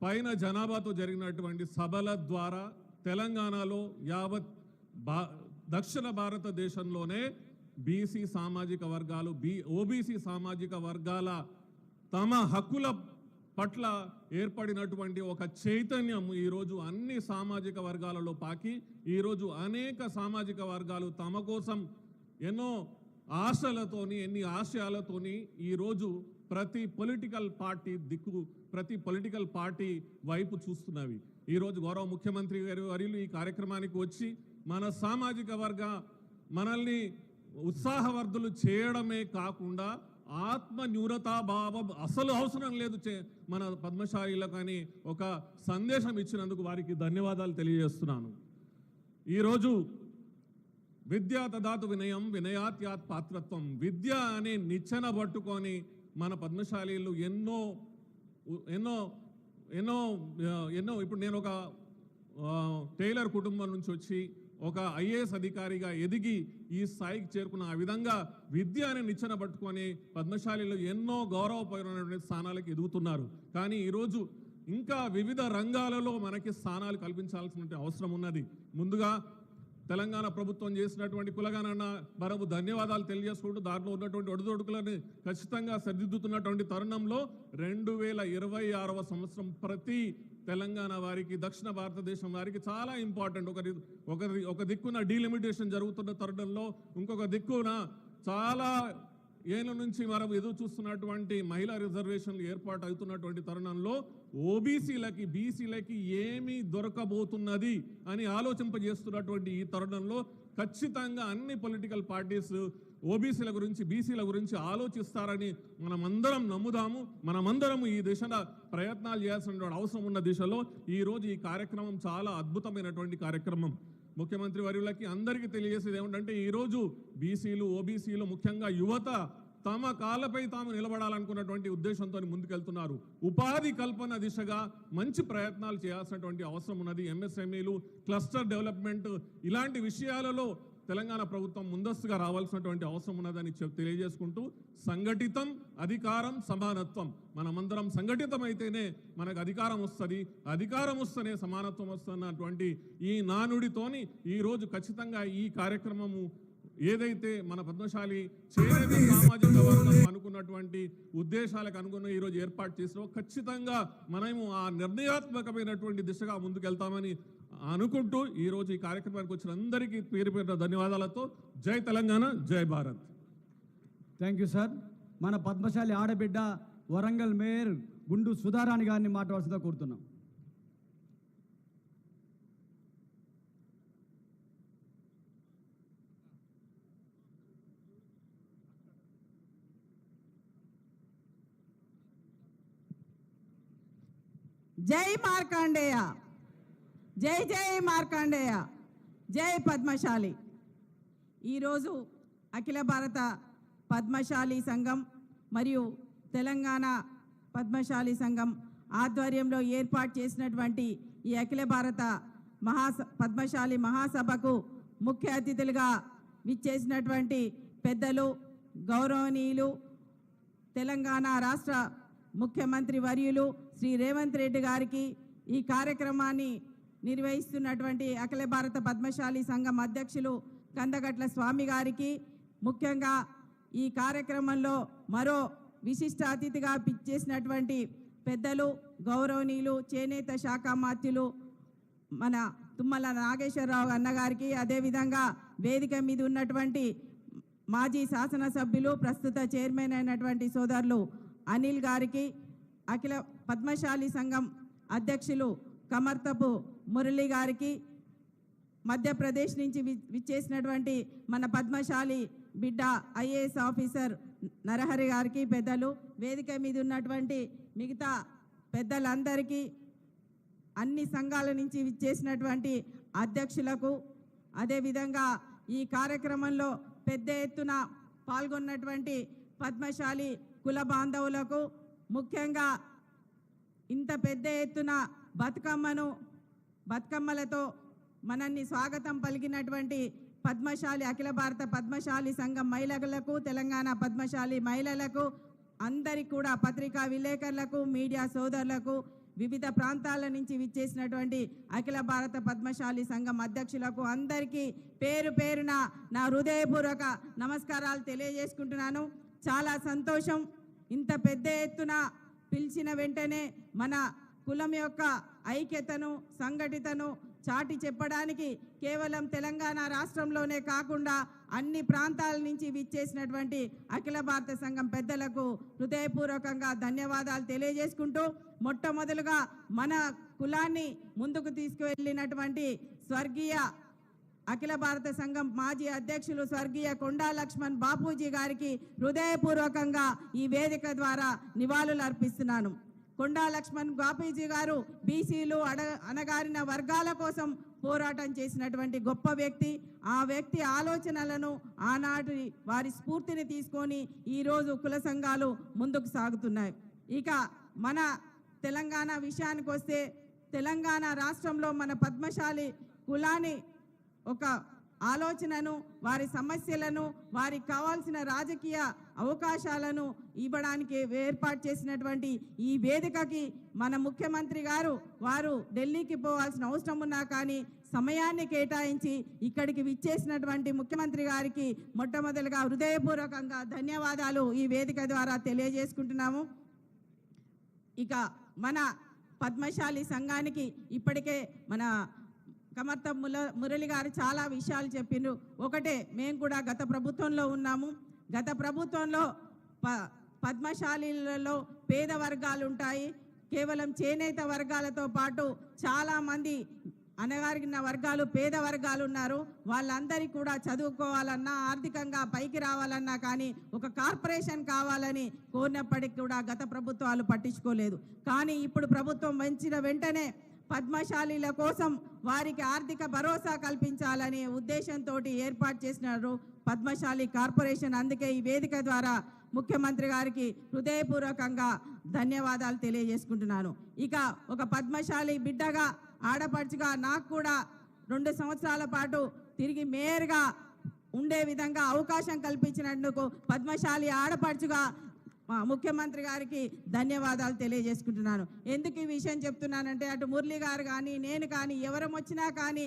పైన జనాభాతో జరిగినటువంటి సభల ద్వారా తెలంగాణలో యావత్ దక్షిణ భారతదేశంలోనే బీసీ సామాజిక వర్గాలు, ఓబీసీ సామాజిక వర్గాల తమ హక్కుల పట్ల ఏర్పడినటువంటి ఒక చైతన్యం ఈరోజు అన్ని సామాజిక వర్గాలలో పాకి, ఈరోజు అనేక సామాజిక వర్గాలు తమ కోసం ఎన్నో ఆశలతోని, ఎన్ని ఆశయాలతోని ఈరోజు ప్రతి పొలిటికల్ పార్టీ వైపు చూస్తున్నవి. ఈరోజు గౌరవ ముఖ్యమంత్రి గారు వర్యులు ఈ కార్యక్రమానికి వచ్చి మన సామాజిక వర్గ మనల్ని ఉత్సాహవర్ధులు చేయడమే కాకుండా ఆత్మ న్యూనతాభావం అసలు అవసరం లేదు మన పద్మశాలీలకు అని ఒక సందేశం ఇచ్చినందుకు వారికి ధన్యవాదాలు తెలియజేస్తున్నాను. ఈరోజు విద్యా తదాతు వినయం వినయాత్యాత్ పాత్రత్వం, విద్య అనే నిచ్చెన పట్టుకొని మన పద్మశాలీలు ఎన్నో ఎన్నో ఎన్నో ఎన్నో ఇప్పుడు నేను ఒక టైలర్ కుటుంబం నుంచి వచ్చి ఒక ఐఏఎస్ అధికారిగా ఎదిగి ఈ స్థాయికి చేరుకున్న, ఆ విధంగా విద్య అనే నిచ్చెన పట్టుకొని పద్మశాలీలు ఎన్నో గౌరవపరమైనటువంటి స్థానాలకు ఎదుగుతున్నారు. కానీ ఈరోజు ఇంకా వివిధ రంగాలలో మనకి స్థానాలు కల్పించాల్సిన అవసరం ఉన్నది. ముందుగా తెలంగాణ ప్రభుత్వం చేసినటువంటి కులగణన మనము ధన్యవాదాలు తెలియజేసుకుంటూ దాంట్లో ఉన్నటువంటి ఒడిదొడుకులను ఖచ్చితంగా సరిదిద్దుతున్నటువంటి తరుణంలో 2026వ సంవత్సరం ప్రతి తెలంగాణ వారికి, దక్షిణ భారతదేశం వారికి చాలా ఇంపార్టెంట్. ఒక దిక్కున డీలిమిటేషన్ జరుగుతున్న తరుణంలో ఇంకొక దిక్కున చాలా ఏళ్ళ నుంచి మనం ఎదురు చూస్తున్నటువంటి మహిళా రిజర్వేషన్లు ఏర్పాటు అవుతున్నటువంటి తరుణంలో ఓబీసీలకి బీసీలకి ఏమి దొరకబోతున్నది అని ఆలోచింపజేస్తున్నటువంటి ఈ తరుణంలో ఖచ్చితంగా అన్ని పొలిటికల్ పార్టీస్ ఓబీసీల గురించి బీసీల గురించి ఆలోచిస్తారని మనమందరం నమ్ముదాము. మనమందరం ఈ దిశలో ప్రయత్నాలు చేయాల్సిన అవసరం ఉన్న దిశలో ఈరోజు ఈ కార్యక్రమం చాలా అద్భుతమైనటువంటి కార్యక్రమం. ముఖ్యమంత్రి వర్యులకి అందరికీ తెలియజేసేది ఏమిటంటే ఈరోజు బీసీలు ఓబీసీలు ముఖ్యంగా యువత తమ కాళ్ళపై తాము నిలబడాలనుకున్నటువంటి ఉద్దేశంతో ముందుకెళ్తున్నారు. ఉపాధి కల్పన దిశగా మంచి ప్రయత్నాలు చేయాల్సినటువంటి అవసరం ఉన్నది. ఎంఎస్ఎంఈలు, క్లస్టర్ డెవలప్మెంట్ ఇలాంటి విషయాలలో తెలంగాణ ప్రభుత్వం ముందస్తుగా రావాల్సినటువంటి అవసరం ఉన్నదని తెలియజేసుకుంటూ సంఘటితం, అధికారం, సమానత్వం, మనమందరం సంఘటితమైతేనే మనకు అధికారం వస్తుంది, అధికారం వస్తేనే సమానత్వం వస్తున్నటువంటి ఈ నానుడితోని ఈరోజు ఖచ్చితంగా ఈ కార్యక్రమము ఏదైతే మన పద్మశాలి చేనేత సామాజిక వర్గం అనుకున్నటువంటి ఉద్దేశాలకు అనుగుణంగా ఈరోజు ఏర్పాటు చేసినా ఖచ్చితంగా మనము ఆ నిర్ణయాత్మకమైనటువంటి దిశగా ముందుకెళ్తామని అనుకుంటూ ఈరోజు ఈ కార్యక్రమానికి వచ్చిన అందరికీ పేరు పేరున ధన్యవాదాలతో జై తెలంగాణ, జై భారత్. Thank you sir. మన పద్మశాలి ఆడబిడ్డ వరంగల్ మేయర్ గుండు సుధారాణి గారిని మాట్లాడాల్సిందిగా కోరుతున్నాం. జై మార్కండేయ, జై జై మార్కండేయ, జై పద్మశాలి. ఈరోజు అఖిల భారత పద్మశాలి సంఘం మరియు తెలంగాణ పద్మశాలి సంఘం ఆధ్వర్యంలో ఏర్పాటు చేసినటువంటి ఈ అఖిల భారత పద్మశాలి మహాసభకు ముఖ్య అతిథులుగా విచ్చేసినటువంటి పెద్దలు, గౌరవనీయులు, తెలంగాణ రాష్ట్ర ముఖ్యమంత్రి వర్యులు శ్రీ రేవంత్ రెడ్డి గారికి, ఈ కార్యక్రమాన్ని నిర్వహిస్తున్నటువంటి అఖిల భారత పద్మశాలి సంఘం అధ్యక్షులు కందగట్ల స్వామి గారికి, ముఖ్యంగా ఈ కార్యక్రమంలో మరో విశిష్ట అతిథిగా పిచ్చేసినటువంటి పెద్దలు, గౌరవనీయులు, చేనేత శాఖ మాత్యులు మన తుమ్మల నాగేశ్వరరావు అన్నగారికి, అదేవిధంగా వేదిక మీద ఉన్నటువంటి మాజీ శాసనసభ్యులు, ప్రస్తుత చైర్మన్ అయినటువంటి సోదరులు అనిల్ గారికి, అఖిల పద్మశాలి సంఘం అధ్యక్షులు కమర్తపు మురళి గారికి, మధ్యప్రదేశ్ నుంచి విచ్చేసినటువంటి మన పద్మశాలి బిడ్డ ఐఏఎస్ ఆఫీసర్ నరహరి గారికి, పెద్దలు, వేదిక మీద ఉన్నటువంటి మిగతా పెద్దలందరికీ, అన్ని సంఘాల నుంచి విచ్చేసినటువంటి అధ్యక్షులకు, అదేవిధంగా ఈ కార్యక్రమంలో పెద్ద ఎత్తున పాల్గొన్నటువంటి పద్మశాలి కుల బాంధవులకు, ముఖ్యంగా ఇంత పెద్ద ఎత్తున బతుకమ్మలతో మనల్ని స్వాగతం పలికినటువంటి పద్మశాలి అఖిల భారత పద్మశాలి సంఘం మహిళలకు, తెలంగాణ పద్మశాలి మహిళలకు, అందరికీ కూడా పత్రికా విలేకరులకు, మీడియా సోదరులకు, వివిధ ప్రాంతాల నుంచి విచ్చేసినటువంటి అఖిల భారత పద్మశాలి సంఘం అధ్యక్షులకు అందరికీ పేరు పేరున నా హృదయపూర్వక నమస్కారాలు తెలియజేసుకుంటున్నాను. చాలా సంతోషం. ఇంత పెద్ద ఎత్తున పిలిచిన వెంటనే మన కులం యొక్క ఐక్యతను, సంఘటితను చాటి చెప్పడానికి కేవలం తెలంగాణ రాష్ట్రంలోనే కాకుండా అన్ని ప్రాంతాల నుంచి విచ్చేసినటువంటి అఖిల భారత సంఘం పెద్దలకు హృదయపూర్వకంగా ధన్యవాదాలు తెలియజేసుకుంటూ, మొట్టమొదలుగా మన కులాన్ని ముందుకు తీసుకువెళ్ళినటువంటి స్వర్గీయ అఖిల భారత సంఘం మాజీ అధ్యక్షులు స్వర్గీయ కొండా లక్ష్మణ్ బాపూజీ గారికి హృదయపూర్వకంగా ఈ వేదిక ద్వారా నివాళులు అర్పిస్తున్నాను. కొండా లక్ష్మణ్ బాపూజీ గారు బీసీలు, అణగారిన వర్గాల కోసం పోరాటం చేసినటువంటి గొప్ప వ్యక్తి. ఆ వ్యక్తి ఆలోచనలను, ఆనాటి వారి స్ఫూర్తిని తీసుకొని ఈరోజు కుల సంఘాలు ముందుకు సాగుతున్నాయి. ఇక మన తెలంగాణ విషయానికి వస్తే, తెలంగాణ రాష్ట్రంలో మన పద్మశాలి కులాన్ని ఒక ఆలోచనను, వారి సమస్యలను, వారికి కావాల్సిన రాజకీయ అవకాశాలను ఇవ్వడానికి ఏర్పాటు చేసినటువంటి ఈ వేదికకి మన ముఖ్యమంత్రి గారు వారు ఢిల్లీకి పోవాల్సిన అవసరం ఉన్నా కానీ సమయాన్ని కేటాయించి ఇక్కడికి విచ్చేసినటువంటి ముఖ్యమంత్రి గారికి మొట్టమొదటిగా హృదయపూర్వకంగా ధన్యవాదాలు ఈ వేదిక ద్వారా తెలియజేసుకుంటున్నాము. ఇక మన పద్మశాలి సంఘానికి ఇప్పటికే మన కమర్త మురళి గారు చాలా విషయాలు చెప్పిండ్రు. ఒకటే, మేము కూడా గత ప్రభుత్వంలో ఉన్నాము. గత ప్రభుత్వంలో పద్మశాలీలలో పేద వర్గాలు ఉంటాయి. కేవలం చేనేత వర్గాలతో పాటు చాలామంది అనగారిన వర్గాలు, పేద వర్గాలు ఉన్నారు. వాళ్ళందరికీ కూడా చదువుకోవాలన్నా, ఆర్థికంగా పైకి రావాలన్నా కానీ ఒక కార్పొరేషన్ కావాలని కోరినప్పటికీ కూడా గత ప్రభుత్వాలు పట్టించుకోలేదు. కానీ ఇప్పుడు ప్రభుత్వం వచ్చిన వెంటనే పద్మశాలీల కోసం వారికి ఆర్థిక భరోసా కల్పించాలనే ఉద్దేశంతో ఏర్పాటు చేసినారు పద్మశాలి కార్పొరేషన్. అందుకే ఈ వేదిక ద్వారా ముఖ్యమంత్రి గారికి హృదయపూర్వకంగా ధన్యవాదాలు తెలియజేసుకుంటున్నాను. ఇక ఒక పద్మశాలి బిడ్డగా, ఆడపడుచుగా నాకు కూడా 2 సంవత్సరాల పాటు తిరిగి మేయర్గా ఉండే విధంగా అవకాశం కల్పించినందుకు పద్మశాలి ఆడపడుచుగా ముఖ్యమంత్రి గారికి ధన్యవాదాలు తెలియజేసుకుంటున్నాను. ఎందుకు ఈ విషయం చెప్తున్నానంటే అటు మురళి గారు కానీ నేను కానీ ఎవరం వచ్చినా కానీ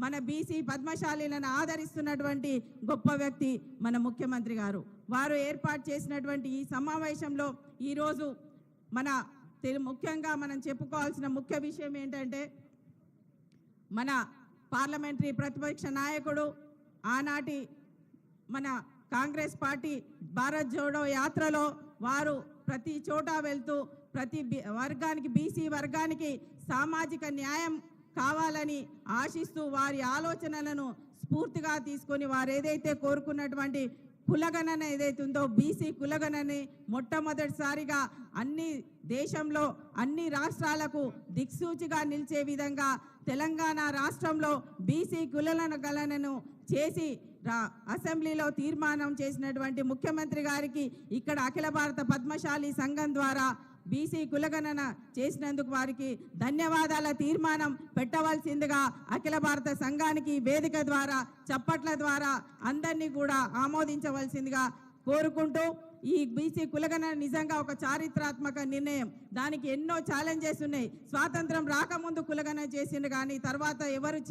మన బీసీ పద్మశాలీలను ఆదరిస్తున్నటువంటి గొప్ప వ్యక్తి మన ముఖ్యమంత్రి గారు. వారు ఏర్పాటు చేసినటువంటి ఈ సమావేశంలో ఈరోజు ముఖ్యంగా మనం చెప్పుకోవాల్సిన ముఖ్య విషయం ఏంటంటే మన పార్లమెంటరీ ప్రతిపక్ష నాయకుడు, ఆనాటి మన కాంగ్రెస్ పార్టీ భారత్ జోడో యాత్రలో వారు ప్రతి చోట వెళ్తూ ప్రతి వర్గానికి, బీసీ వర్గానికి సామాజిక న్యాయం కావాలని ఆశిస్తూ వారి ఆలోచనలను స్ఫూర్తిగా తీసుకొని వారు ఏదైతే కోరుకున్నటువంటి కులగణన ఏదైతే ఉందో బీసీ కులగణని మొట్టమొదటిసారిగా దేశంలో అన్ని రాష్ట్రాలకు దిక్సూచిగా నిలిచే విధంగా తెలంగాణ రాష్ట్రంలో బీసీ కులగణనను చేసి అసెంబ్లీలో తీర్మానం చేసినటువంటి ముఖ్యమంత్రి గారికి ఇక్కడ అఖిల భారత పద్మశాలి సంఘం ద్వారా బీసీ కులగణన చేసినందుకు వారికి ధన్యవాదాల తీర్మానం పెట్టవలసిందిగా అఖిల భారత సంఘానికి వేదిక ద్వారా చప్పట్ల ద్వారా అందరినీ కూడా ఆమోదించవలసిందిగా కోరుకుంటూ, ఈ బీసీ కులగణన నిజంగా ఒక చారిత్రాత్మక నిర్ణయం. దానికి ఎన్నో ఛాలెంజెస్ ఉన్నాయి. స్వాతంత్రం రాకముందు కులగణన చేసిండు కానీ తర్వాత ఎవరు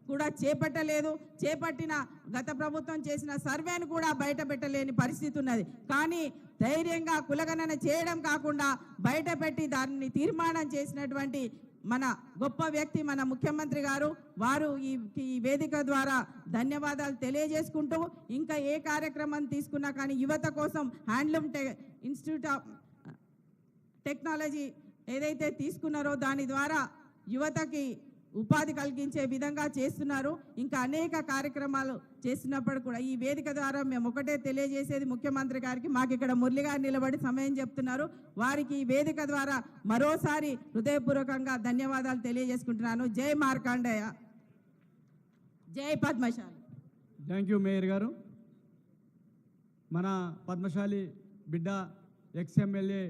కూడా చేపట్టలేదు. చేపట్టిన గత ప్రభుత్వం చేసిన సర్వేను కూడా బయట పెట్టలేని పరిస్థితి ఉన్నది. కానీ ధైర్యంగా కులగణన చేయడం కాకుండా బయట పెట్టి దాన్ని తీర్మానం చేసినటువంటి మన గొప్ప వ్యక్తి మన ముఖ్యమంత్రి గారు. వారు ఈ వేదిక ద్వారా ధన్యవాదాలు తెలియజేసుకుంటూ, ఇంకా ఏ కార్యక్రమం తీసుకున్నా కానీ యువత కోసం హ్యాండ్లూమ్ ఇన్స్టిట్యూట్ ఆఫ్ టెక్నాలజీ ఏదైతే తీసుకున్నారో దాని ద్వారా యువతకి ఉపాధి కలిగించే విధంగా చేస్తున్నారు. ఇంకా అనేక కార్యక్రమాలు చేస్తున్నప్పుడు కూడా ఈ వేదిక ద్వారా మేము ఒకటే తెలియజేసేది ముఖ్యమంత్రి గారికి, మాకు ఇక్కడ మురళి గారు నిలబడి సమయం చెప్తున్నారు, వారికి ఈ వేదిక ద్వారా మరోసారి హృదయపూర్వకంగా ధన్యవాదాలు తెలియజేసుకుంటున్నాను. జై మార్కాండేయ, జై పద్మశాలి. థ్యాంక్ యూ మేయర్ గారు. మన పద్మశాలి బిడ్డ ఎక్స్ఎమ్మెల్యే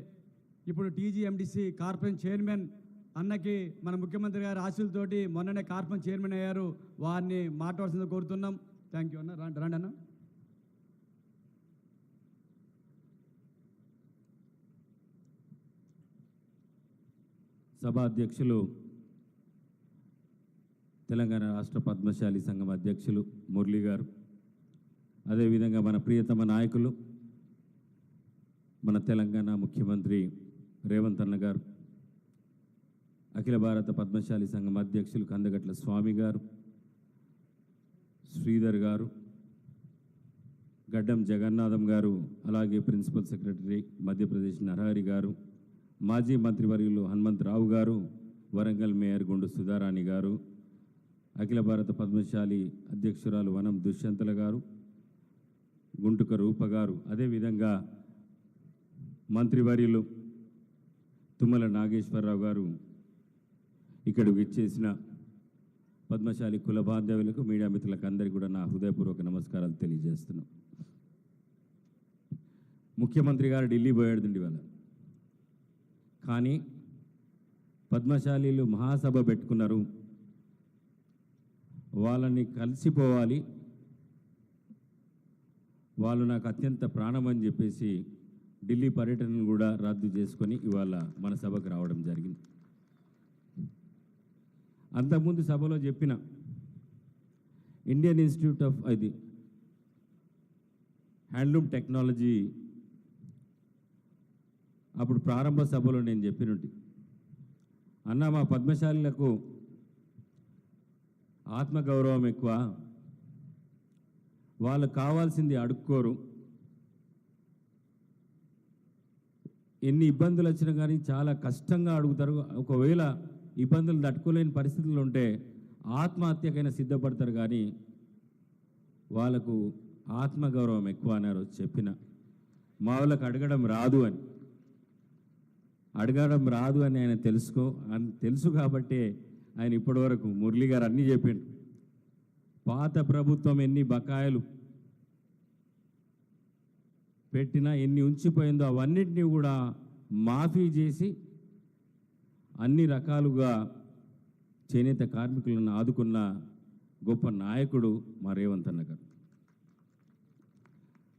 ఇప్పుడు టీజీఎండిసి కార్పొరేషన్ చైర్మన్ అన్నకి మన ముఖ్యమంత్రి గారి ఆశీస్సులతోటి మొన్ననే కార్పొరేషన్ చైర్మన్ అయ్యారు. వారిని మాట్లాడాల్సింది కోరుతున్నాం. థ్యాంక్ యూ అన్న. రండి అన్న. సభ అధ్యక్షులు, తెలంగాణ రాష్ట్ర పద్మశాలి సంఘం అధ్యక్షులు మురళి గారు, అదేవిధంగా మన ప్రియతమ నాయకులు మన తెలంగాణ ముఖ్యమంత్రి రేవంత్ అన్న గారు, అఖిల భారత పద్మశాలి సంఘం అధ్యక్షులు కందగట్ల స్వామి గారు, శ్రీధర్ గారు, గడ్డం జగన్నాథం గారు, అలాగే ప్రిన్సిపల్ సెక్రటరీ మధ్యప్రదేశ్ నరహరి గారు, మాజీ మంత్రివర్యులు హనుమంతరావు గారు, వరంగల్ మేయర్ గుండు సుధారాణి గారు, అఖిల భారత పద్మశాలి అధ్యక్షురాలు వనం దుష్యంతల గారు, గుంటుక రూప గారు, అదేవిధంగా మంత్రివర్యులు తుమ్మల నాగేశ్వరరావు గారు, ఇక్కడికి ఇచ్చేసిన పద్మశాలి కుల బాంధవులకు, మీడియా మిత్రులకు అందరికీ కూడా నా హృదయపూర్వక నమస్కారాలు తెలియజేస్తున్నాం. ముఖ్యమంత్రి గారు ఢిల్లీ పోయాడుండి వాళ్ళ, కానీ పద్మశాలీలు మహాసభ పెట్టుకున్నారు. వాళ్ళని కలిసిపోవాలి, వాళ్ళు నాకు అత్యంత ప్రాణం అని చెప్పేసి ఢిల్లీ పర్యటనను కూడా రద్దు చేసుకొని ఇవాళ మన సభకు రావడం జరిగింది. అంతకుముందు సభలో చెప్పిన Indian institute of handloom technology అప్పుడు ప్రారంభ సభలో నేను చెప్పినట్టు, అన్న మా పద్మశాలీలకు ఆత్మగౌరవం ఎక్కువ, వాళ్ళు కావాల్సింది అడుక్కోరు, ఎన్ని ఇబ్బందులు వచ్చినా కానీ చాలా కష్టంగా అడుగుతారు. ఒకవేళ ఇబ్బందులు తట్టుకోలేని పరిస్థితులు ఉంటే ఆత్మహత్యకైనా సిద్ధపడతారు. కానీ వాళ్ళకు ఆత్మగౌరవం ఎక్కువ అన్నారు చెప్పిన మా వాళ్ళకి అడగడం రాదు అని ఆయన తెలుసు కాబట్టి ఆయన ఇప్పటివరకు మురళి గారు అన్నీ చెప్పిండు. పాత ప్రభుత్వం ఎన్ని బకాయిలు పెట్టినా ఎన్ని ఉంచిపోయిందో అవన్నిటినీ కూడా మాఫీ చేసి అన్ని రకాలుగా చేనేత కార్మికులను ఆదుకున్న గొప్ప నాయకుడు మా రేవంత్ అన్న గారు.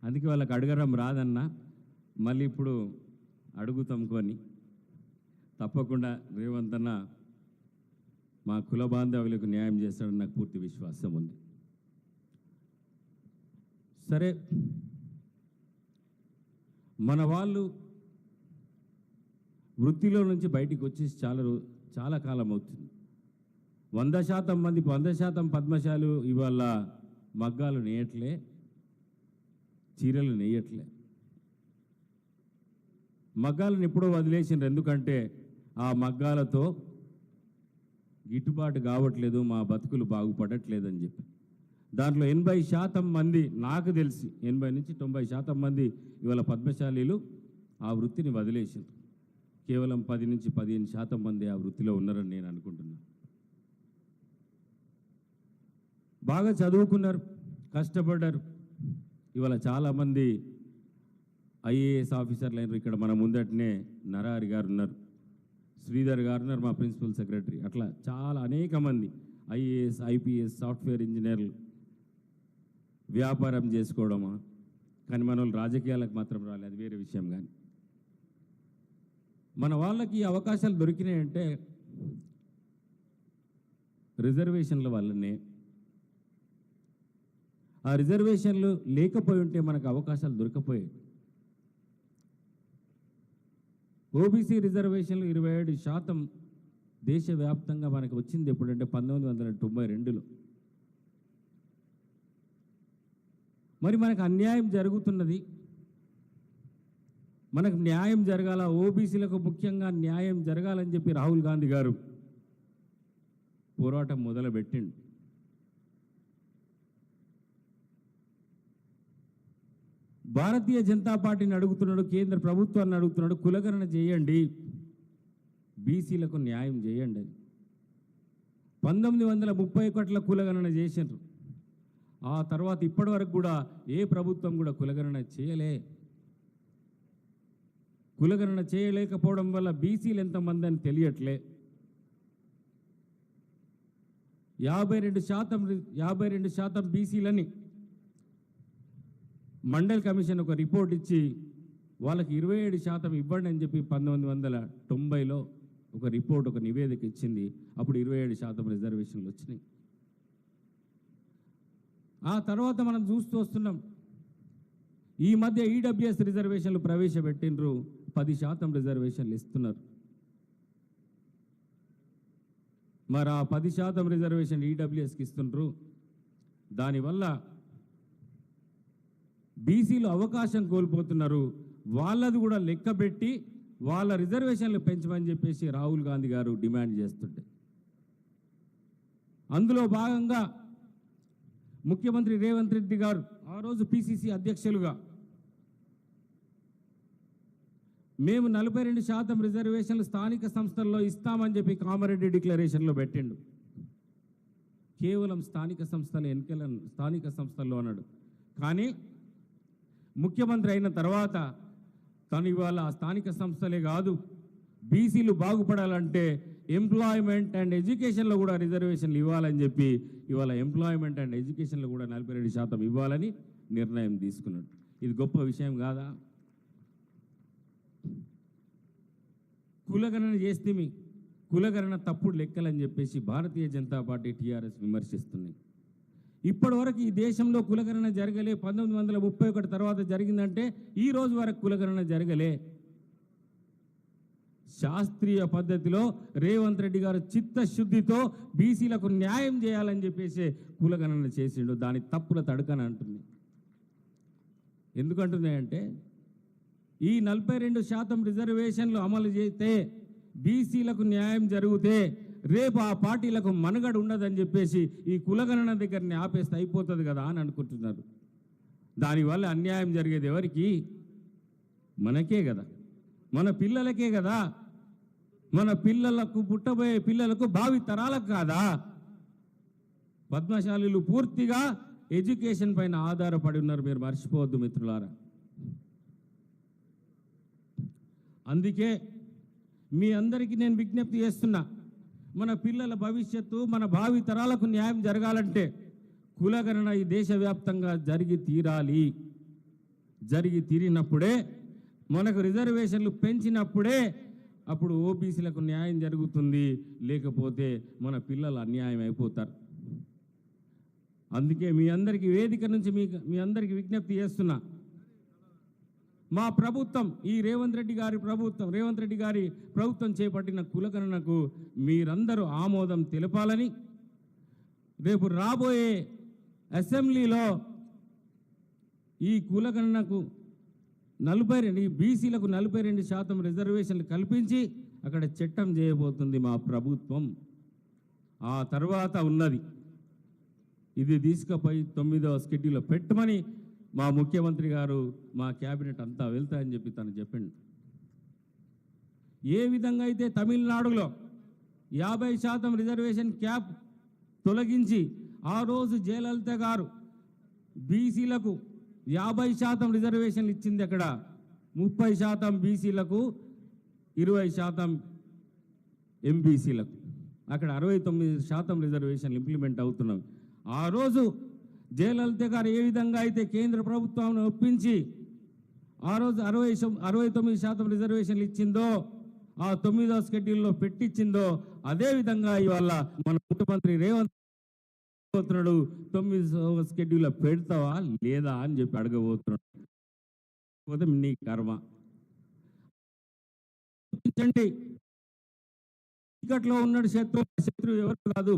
అందుకే వాళ్ళకి అడగడం రాదన్న, మళ్ళీ ఇప్పుడు అడుగుతాం కొన్ని. తప్పకుండా రేవంత్ అన్న మా కుల బాంధవులకు న్యాయం చేస్తాడని నాకు పూర్తి విశ్వాసం ఉంది. సరే, మన వాళ్ళు వృత్తిలో నుంచి బయటికి వచ్చేసి చాలా కాలం అవుతుంది. 100% మంది 100% పద్మశాలు ఇవాళ మగ్గాలు నేయట్లే, చీరలు నేయట్లే. మగ్గాలను ఎప్పుడో వదిలేసిండ్రు. ఎందుకంటే ఆ మగ్గాలతో గిట్టుబాటు కావట్లేదు, మా బతుకులు బాగుపడట్లేదని చెప్పి. దాంట్లో 80% మంది, నాకు తెలిసి 80 నుంచి 90% మంది ఇవాళ పద్మశాలీలు ఆ వృత్తిని వదిలేసిండ్రు. కేవలం 10 నుంచి 15% మంది ఆ వృత్తిలో ఉన్నారని నేను అనుకుంటున్నాను. బాగా చదువుకున్నారు, కష్టపడ్డారు. ఇవాళ చాలామంది ఐఏఎస్ ఆఫీసర్లు అయినారు. ఇక్కడ మన ముందటనే నరహరి గారు ఉన్నారు, శ్రీధర్ గారు ఉన్నారు, మా ప్రిన్సిపల్ సెక్రటరీ. అట్లా చాలా అనేక మంది ఐఏఎస్, ఐపీఎస్, సాఫ్ట్వేర్ ఇంజనీర్లు వ్యాపారం చేసుకోవడమా. కానీ మన వాళ్ళు రాజకీయాలకు మాత్రం రాలేదు, అది వేరే విషయం. కానీ మన వాళ్ళకి అవకాశాలు దొరికినాయంటే రిజర్వేషన్ల వల్లనే. ఆ రిజర్వేషన్లు లేకపోయి ఉంటే మనకు అవకాశాలు దొరకపోయాయి. ఓబీసీ రిజర్వేషన్లు 27% దేశవ్యాప్తంగా మనకు వచ్చింది ఎప్పుడంటే 1992లో. మరి మనకు అన్యాయం జరుగుతున్నది, మనకు న్యాయం జరగాల, ఓబీసీలకు ముఖ్యంగా న్యాయం జరగాలని చెప్పి రాహుల్ గాంధీ గారు పోరాటం మొదలుపెట్టిండు. భారతీయ జనతా పార్టీని అడుగుతున్నాడు, కేంద్ర ప్రభుత్వాన్ని అడుగుతున్నాడు, కులగణన చేయండి, బీసీలకు న్యాయం చేయండి అని. 1931 కులగణన చేసిండ్రు. ఆ తర్వాత ఇప్పటి వరకు కూడా ఏ ప్రభుత్వం కూడా కులగణన చేయలేకపోవడం వల్ల బీసీలు ఎంతమంది అని తెలియట్లే. 52% బీసీలని మండల్ కమిషన్ ఒక రిపోర్ట్ ఇచ్చి వాళ్ళకి 27% ఇవ్వండి అని చెప్పి 1990లో ఒక రిపోర్ట్, ఒక నివేదిక ఇచ్చింది. అప్పుడు 27% రిజర్వేషన్లు వచ్చినాయి. ఆ తర్వాత మనం చూస్తూ వస్తున్నాం, ఈ మధ్య ఈడబ్ల్యూఎస్ రిజర్వేషన్లు ప్రవేశపెట్టిండ్రు, 10% రిజర్వేషన్లు ఇస్తున్నారు. మరి ఆ 10% రిజర్వేషన్ ఈడబ్ల్యూఎస్కి ఇస్తుండ్రు. దానివల్ల బీసీలు అవకాశం కోల్పోతున్నారు. వాళ్ళది కూడా లెక్క పెట్టి వాళ్ళ రిజర్వేషన్లు పెంచమని చెప్పేసి రాహుల్ గాంధీ గారు డిమాండ్ చేస్తుంటే, అందులో భాగంగా ముఖ్యమంత్రి రేవంత్ రెడ్డి గారు ఆ రోజు పిసిసి అధ్యక్షులుగా మేము 42% రిజర్వేషన్లు స్థానిక సంస్థల్లో ఇస్తామని చెప్పి కామారెడ్డి డిక్లరేషన్లో పెట్టిండు. కేవలం స్థానిక సంస్థల్లో అన్నాడు. కానీ ముఖ్యమంత్రి అయిన తర్వాత తను ఇవాళ స్థానిక సంస్థలే కాదు, బీసీలు బాగుపడాలంటే ఎంప్లాయ్మెంట్ అండ్ ఎడ్యుకేషన్లో కూడా రిజర్వేషన్లు ఇవ్వాలని చెప్పి ఇవాళ ఎంప్లాయ్మెంట్ అండ్ ఎడ్యుకేషన్లో కూడా 42% ఇవ్వాలని నిర్ణయం తీసుకున్నాడు. ఇది గొప్ప విషయం కాదా? కులగణన చేస్తే కులగణన తప్పుడు లెక్కలని చెప్పేసి భారతీయ జనతా పార్టీ టీఆర్ఎస్ విమర్శిస్తుంది. ఇప్పటివరకు ఈ దేశంలో కులగణన జరగలే. 1931 తర్వాత జరిగిందంటే ఈ రోజు వరకు కులగణన జరగలే. శాస్త్రీయ పద్ధతిలో రేవంత్ రెడ్డి గారు చిత్తశుద్ధితో బీసీలకు న్యాయం చేయాలని చెప్పేసి కులగణన చేసిండు. దాని తప్పుల తడుకని అంటుంది. ఎందుకంటున్నాయంటే ఈ 42% రిజర్వేషన్లు అమలు చేస్తే బీసీలకు న్యాయం జరిగితే రేపు ఆ పార్టీలకు మనుగడ ఉండదని చెప్పేసి ఈ కులగణన దగ్గరని ఆపేస్తే అయిపోతుంది కదా అని అనుకుంటున్నారు. దానివల్ల అన్యాయం జరిగేది ఎవరికి? మనకే కదా, మన పిల్లలకే కదా, మన పిల్లలకు పుట్టబోయే పిల్లలకు భావి తరాలకు కాదా? పద్మశాలీలు పూర్తిగా ఎడ్యుకేషన్ పైన ఆధారపడి ఉన్నారు, మీరు మర్చిపోవద్దు మిత్రులారా. అందుకే మీ అందరికీ నేను విజ్ఞప్తి చేస్తున్నా, మన పిల్లల భవిష్యత్తు, మన భావి తరాలకు న్యాయం జరగాలంటే కులగణన ఈ దేశవ్యాప్తంగా జరిగి తీరాలి. జరిగి తీరినప్పుడే, మనకు రిజర్వేషన్లు పెంచినప్పుడే అప్పుడు ఓబీసీలకు న్యాయం జరుగుతుంది, లేకపోతే మన పిల్లలు అన్యాయం అయిపోతారు. అందుకే మీ అందరికీ వేదిక నుంచి మీ అందరికీ విజ్ఞప్తి చేస్తున్నా, మా ప్రభుత్వం, ఈ రేవంత్ రెడ్డి గారి ప్రభుత్వం చేపట్టిన కులగణనకు మీరందరూ ఆమోదం తెలపాలని, రేపు రాబోయే అసెంబ్లీలో ఈ కులగణనకు బీసీలకు 42% రిజర్వేషన్లు కల్పించి అక్కడ చట్టం చేయబోతుంది మా ప్రభుత్వం. ఆ తర్వాత ఉన్నది ఇది తీసుకుపోయి 9వ షెడ్యూల్లో పెట్టమని మా ముఖ్యమంత్రి గారు, మా క్యాబినెట్ అంతా వెళ్తాయని చెప్పి తను చెప్పిండు. ఏ విధంగా అయితే తమిళనాడులో 50% రిజర్వేషన్ క్యాప్ తొలగించి ఆ రోజు జయలలిత గారు బీసీలకు 50% రిజర్వేషన్లు ఇచ్చింది, అక్కడ 30% బీసీలకు, 20% ఎంబీసీలకు, అక్కడ 69% రిజర్వేషన్లు ఇంప్లిమెంట్ అవుతున్నాయి. ఆ రోజు జయలలిత గారు ఏ విధంగా అయితే కేంద్ర ప్రభుత్వాన్ని ఒప్పించి ఆ రోజు 69% రిజర్వేషన్లు ఇచ్చిందో, ఆ 9వ షెడ్యూల్లో పెట్టించిందో, అదేవిధంగా ఇవాళ మన ముఖ్యమంత్రి రేవంత్ పోతున్నాడు, 9వ షెడ్యూల్లో పెడతావా లేదా అని చెప్పి అడగబోతున్నాడు. పోతే నీ కర్మ. టికెట్లో ఉన్నాడు శత్రువు ఎవరు కాదు.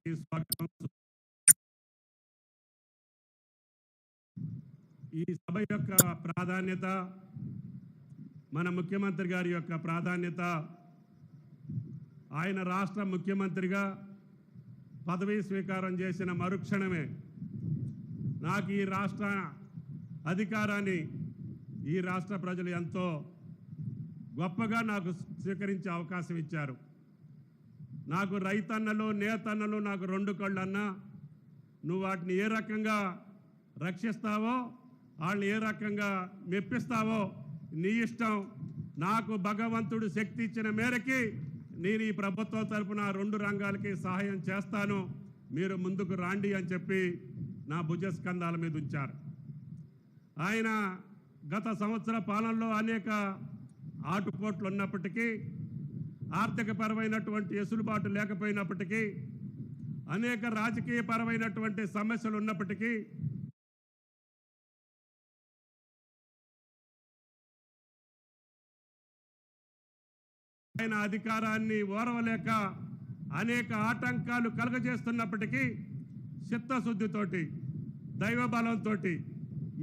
అందరికీ స్వాగతం. ఈ సభ యొక్క ప్రాధాన్యత, మన ముఖ్యమంత్రి గారి యొక్క ప్రాధాన్యత, ఆయన రాష్ట్ర ముఖ్యమంత్రిగా పదవీ స్వీకారం చేసిన మరుక్షణమే నాకు ఈ రాష్ట్ర అధికారాన్ని ఈ రాష్ట్ర ప్రజలు ఎంతో గొప్పగా నాకు స్వీకరించే అవకాశం ఇచ్చారు. నాకు రైతన్నలు, నేతన్నలు నాకు రెండు కళ్ళన్నా, నువ్వు వాటిని ఏ రకంగా రక్షిస్తావో, వాళ్ళని ఏ రకంగా మెప్పిస్తావో నీ ఇష్టం. నాకు భగవంతుడు శక్తి ఇచ్చిన మేరకి నేను ఈ ప్రభుత్వం తరపున రెండు రంగాలకి సహాయం చేస్తాను, మీరు ముందుకు రాండి అని చెప్పి నా భుజస్కంధాల మీద ఉంచారు. ఆయన గత సంవత్సర పాలనలో అనేక ఆటుపోట్లు ఉన్నప్పటికీ, ఆర్థికపరమైనటువంటి ఎసులుబాటు లేకపోయినప్పటికీ, అనేక రాజకీయపరమైనటువంటి సమస్యలు ఉన్నప్పటికీ ఆయన అధికారాన్ని ఓర్వలేక అనేక ఆటంకాలు కలుగజేస్తున్నప్పటికీ చిత్తశుద్ధితోటి, దైవబలంతో,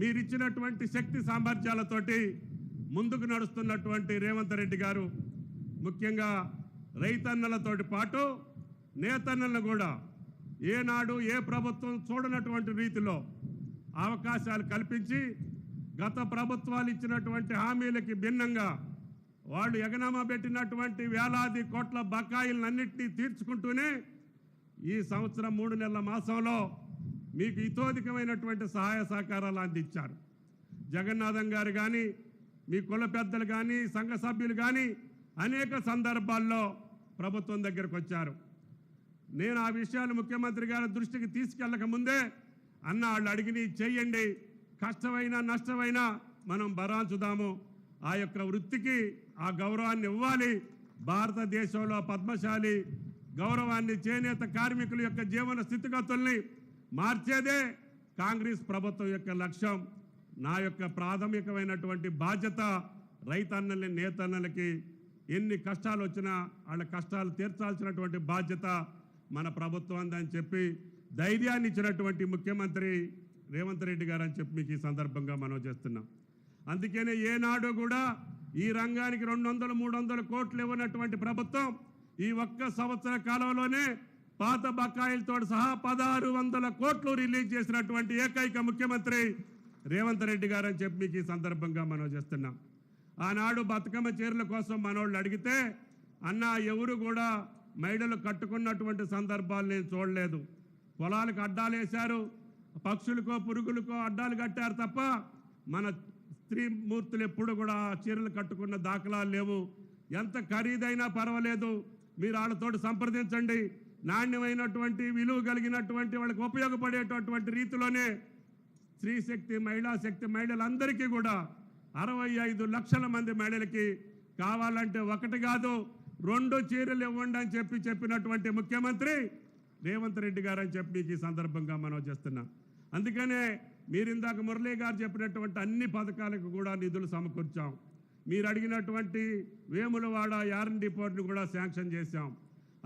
మీరిచ్చినటువంటి శక్తి సామర్థ్యాలతోటి ముందుకు నడుస్తున్నటువంటి రేవంత్ రెడ్డి గారు ముఖ్యంగా రైతన్నలతోటి పాటు నేతన్నలను కూడా ఏనాడు ఏ ప్రభుత్వం చూడనటువంటి రీతిలో అవకాశాలు కల్పించి గత ప్రభుత్వాలు ఇచ్చినటువంటి హామీలకి భిన్నంగా వాళ్ళు ఎగనామా పెట్టినటువంటి వేలాది కోట్ల బకాయిలన్నింటినీ తీర్చుకుంటూనే ఈ సంవత్సరం 3 నెలల మాసంలో మీకు ఇతోధికమైనటువంటి సహాయ సహకారాలు అందించారు. జగన్నాథం గారు కానీ, మీ కుల పెద్దలు కానీ, సంఘ సభ్యులు కానీ అనేక సందర్భాల్లో ప్రభుత్వం దగ్గరకు వచ్చారు. నేను ఆ విషయాలు ముఖ్యమంత్రి గారి దృష్టికి తీసుకెళ్ళక ముందే, అన్న వాళ్ళు అడిగిని చెయ్యండి, కష్టమైనా నష్టమైనా మనం భరాంచుదాము, ఆ యొక్క వృత్తికి ఆ గౌరవాన్ని ఇవ్వాలి, భారతదేశంలో పద్మశాలి గౌరవాన్ని, చేనేత కార్మికుల యొక్క జీవన స్థితిగతుల్ని మార్చేదే కాంగ్రెస్ ప్రభుత్వం యొక్క లక్ష్యం. నా యొక్క ప్రాథమికమైనటువంటి బాధ్యత రైతన్నల్ని, నేతన్నలకి ఎన్ని కష్టాలు వచ్చినా వాళ్ళ కష్టాలు తీర్చాల్సినటువంటి బాధ్యత మన ప్రభుత్వం అని చెప్పి ధైర్యాన్ని ఇచ్చినటువంటి ముఖ్యమంత్రి రేవంత్ రెడ్డి గారు అని చెప్పి మీకు ఈ సందర్భంగా మనం చేస్తున్నాం. అందుకనే ఏనాడు కూడా ఈ రంగానికి 200-300 కోట్లు ఇవ్వనటువంటి ప్రభుత్వం ఈ ఒక్క సంవత్సర కాలంలోనే పాత బకాయిలతో సహా 1600 కోట్లు రిలీజ్ చేసినటువంటి ఏకైక ముఖ్యమంత్రి రేవంత్ రెడ్డి గారు అని చెప్పి మీకు ఈ సందర్భంగా మనం చేస్తున్నాం. ఆనాడు బతుకమ్మ చీరల కోసం మనోళ్ళు అడిగితే, అన్న ఎవరు కూడా మహిళలు కట్టుకున్నటువంటి సందర్భాలు నేను చూడలేదు. పొలాలకు అడ్డాలు వేశారు, పక్షులకో పురుగులకో అడ్డాలు కట్టారు తప్ప మన స్త్రీ మూర్తులు ఎప్పుడు కూడా చీరలు కట్టుకున్న దాఖలాలు లేవు. ఎంత ఖరీదైనా పర్వాలేదు, మీరు వాళ్ళతోటి సంప్రదించండి, నాణ్యమైనటువంటి విలువ కలిగినటువంటి వాళ్ళకి ఉపయోగపడేటటువంటి రీతిలోనే స్త్రీ శక్తి, మహిళా శక్తి మహిళలందరికీ కూడా 65 లక్షల మంది మహిళలకి కావాలంటే 1 కాదు 2 చీరలు ఇవ్వండి అని చెప్పినటువంటి ముఖ్యమంత్రి రేవంత్ రెడ్డి గారు అని చెప్పి ఈ సందర్భంగా మనం చేస్తున్నాం. అందుకనే మీరు ఇందాక మురళీ గారు చెప్పినటువంటి అన్ని పథకాలకు కూడా నిధులు సమకూర్చాం. మీరు అడిగినటువంటి వేములవాడ యారన్ డిపోర్ట్ని కూడా శాంక్షన్ చేశాం.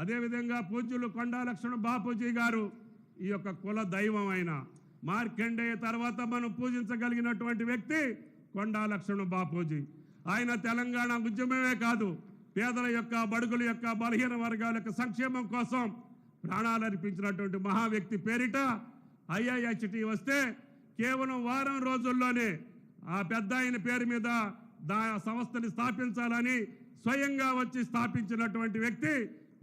అదేవిధంగా పూజ్యులు కొండా లక్ష్మణ బాపూజీ గారు ఈ యొక్క కుల దైవం అయిన మార్కండేయ తర్వాత మనం పూజించగలిగినటువంటి వ్యక్తి కొండా లక్ష్మణ బాపూజీ. ఆయన తెలంగాణ ఉద్యమమే కాదు, పేదల యొక్క, బడుగుల యొక్క, బలహీన వర్గాల యొక్క సంక్షేమం కోసం ప్రాణాలు అర్పించినటువంటి మహా వ్యక్తి పేరిట IIHT వస్తే కేవలం వారం రోజుల్లోనే ఆ పెద్ద ఆయన పేరు మీద సంస్థని స్థాపించాలని స్వయంగా వచ్చి స్థాపించినటువంటి వ్యక్తి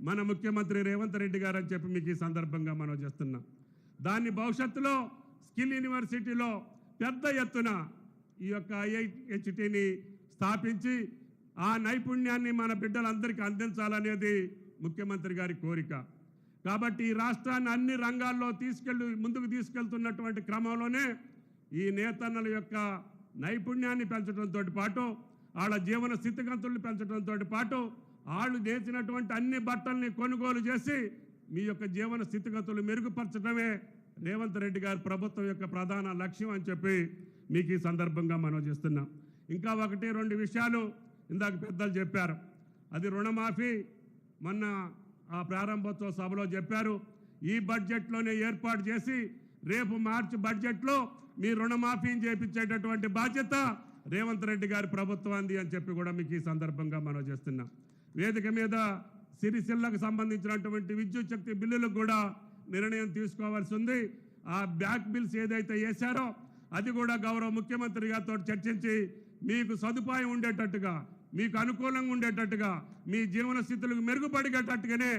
మన ముఖ్యమంత్రి రేవంత్ రెడ్డి గారు అని చెప్పి మీకు ఈ సందర్భంగా మనం చేస్తున్నాం. దాన్ని భవిష్యత్తులో స్కిల్ యూనివర్సిటీలో పెద్ద ఎత్తున ఈ యొక్క IIHTని స్థాపించి ఆ నైపుణ్యాన్ని మన బిడ్డలందరికీ అందించాలనేది ముఖ్యమంత్రి గారి కోరిక. కాబట్టి ఈ రాష్ట్రాన్ని అన్ని రంగాల్లో ముందుకు తీసుకెళ్తున్నటువంటి క్రమంలోనే ఈ నేతన్నల యొక్క నైపుణ్యాన్ని పెంచడంతో పాటు, వాళ్ళ జీవన స్థితిగతులను పెంచడంతో పాటు, వాళ్ళు నేర్చినటువంటి అన్ని బట్టల్ని కొనుగోలు చేసి మీ యొక్క జీవన స్థితిగతులు మెరుగుపరచడమే రేవంత్ రెడ్డి గారి ప్రభుత్వం యొక్క ప్రధాన లక్ష్యం అని చెప్పి మీకు ఈ సందర్భంగా మనం చేస్తున్నాం. ఇంకా 1-2 విషయాలు ఇందాక పెద్దలు చెప్పారు. అది రుణమాఫీ. మొన్న ఆ ప్రారంభోత్సవ సభలో చెప్పారు, ఈ బడ్జెట్లోనే ఏర్పాటు చేసి రేపు మార్చి బడ్జెట్లో మీ రుణమాఫీని చేపించేటటువంటి బాధ్యత రేవంత్ రెడ్డి గారి ప్రభుత్వాన్ని అని చెప్పి కూడా మీకు ఈ సందర్భంగా మనం చేస్తున్నాం. వేదిక మీద సిరిసిల్లకు సంబంధించినటువంటి విద్యుత్ శక్తి బిల్లులకు కూడా నిర్ణయం తీసుకోవాల్సి ఉంది. ఆ బ్యాక్ బిల్స్ ఏదైతే వేశారో అది కూడా గౌరవ ముఖ్యమంత్రి గారితో చర్చించి మీకు సదుపాయం ఉండేటట్టుగా, మీకు అనుకూలంగా ఉండేటట్టుగా, మీ జీవన స్థితులకు మెరుగుపడేటట్టుగానే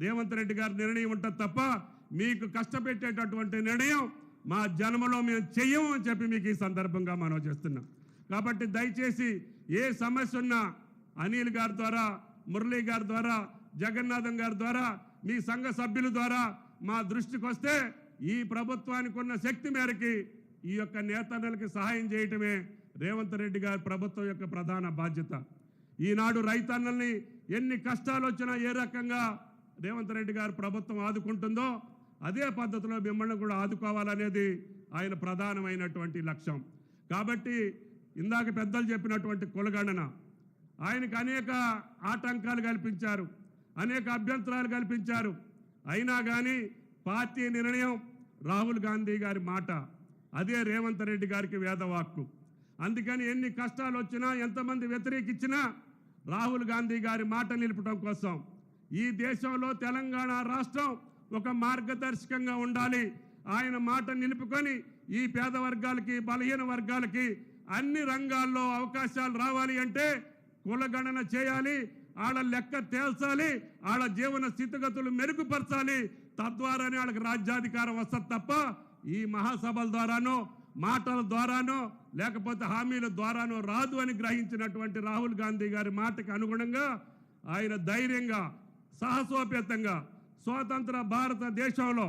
రేవంత్ రెడ్డి గారి నిర్ణయం ఉంటుంది తప్ప మీకు కష్టపెట్టేటటువంటి నిర్ణయం మా జన్మలో మేము చెయ్యము అని చెప్పి మీకు ఈ సందర్భంగా మనం చేస్తున్నాం. కాబట్టి దయచేసి ఏ సమస్య ఉన్నా అనిల్ గారి ద్వారా, మురళీ గారి ద్వారా, జగన్నాథం గారి ద్వారా, మీ సంఘ సభ్యుల ద్వారా మా దృష్టికి వస్తే ఈ ప్రభుత్వానికి ఉన్న శక్తి మేరకి ఈ యొక్క నేతన్నలకి సహాయం చేయటమే రేవంత్ రెడ్డి గారి ప్రభుత్వం యొక్క ప్రధాన బాధ్యత. ఈనాడు రైతన్నల్ని ఎన్ని కష్టాలు వచ్చినా ఏ రకంగా రేవంత్ రెడ్డి గారి ప్రభుత్వం ఆదుకుంటుందో అదే పద్ధతిలో మిమ్మల్ని కూడా ఆదుకోవాలనేది ఆయన ప్రధానమైనటువంటి లక్ష్యం. కాబట్టి ఇందాక పెద్దలు చెప్పినటువంటి కులగణన ఆయనకు అనేక ఆటంకాలు కల్పించారు, అనేక అభ్యంతరాలు కల్పించారు. అయినా కానీ పార్టీ నిర్ణయం, రాహుల్ గాంధీ గారి మాట అదే రేవంత్ రెడ్డి గారికి వేదవాక్కు. అందుకని ఎన్ని కష్టాలు వచ్చినా, ఎంతమంది వ్యతిరేకించినా రాహుల్ గాంధీ గారి మాట నిలపడం కోసం ఈ దేశంలో తెలంగాణ రాష్ట్రం ఒక మార్గదర్శకంగా ఉండాలి. ఆయన మాట నిలుపుకొని ఈ పేద వర్గాలకి, బలహీన వర్గాలకి అన్ని రంగాల్లో అవకాశాలు రావాలి అంటే కులగణన చేయాలి, ఆడ లెక్క తేల్చాలి, ఆడ జీవన స్థితిగతులు మెరుగుపరచాలి. తద్వారానే వాళ్ళకి రాజ్యాధికారం వస్తుంది తప్ప ఈ మహాసభల ద్వారానో, మాటల ద్వారానో, లేకపోతే హామీల ద్వారానో రాదు అని గ్రహించినటువంటి రాహుల్ గాంధీ గారి మాటకి అనుగుణంగా ఆయన ధైర్యంగా, సాహసోపేతంగా స్వతంత్ర భారతదేశంలో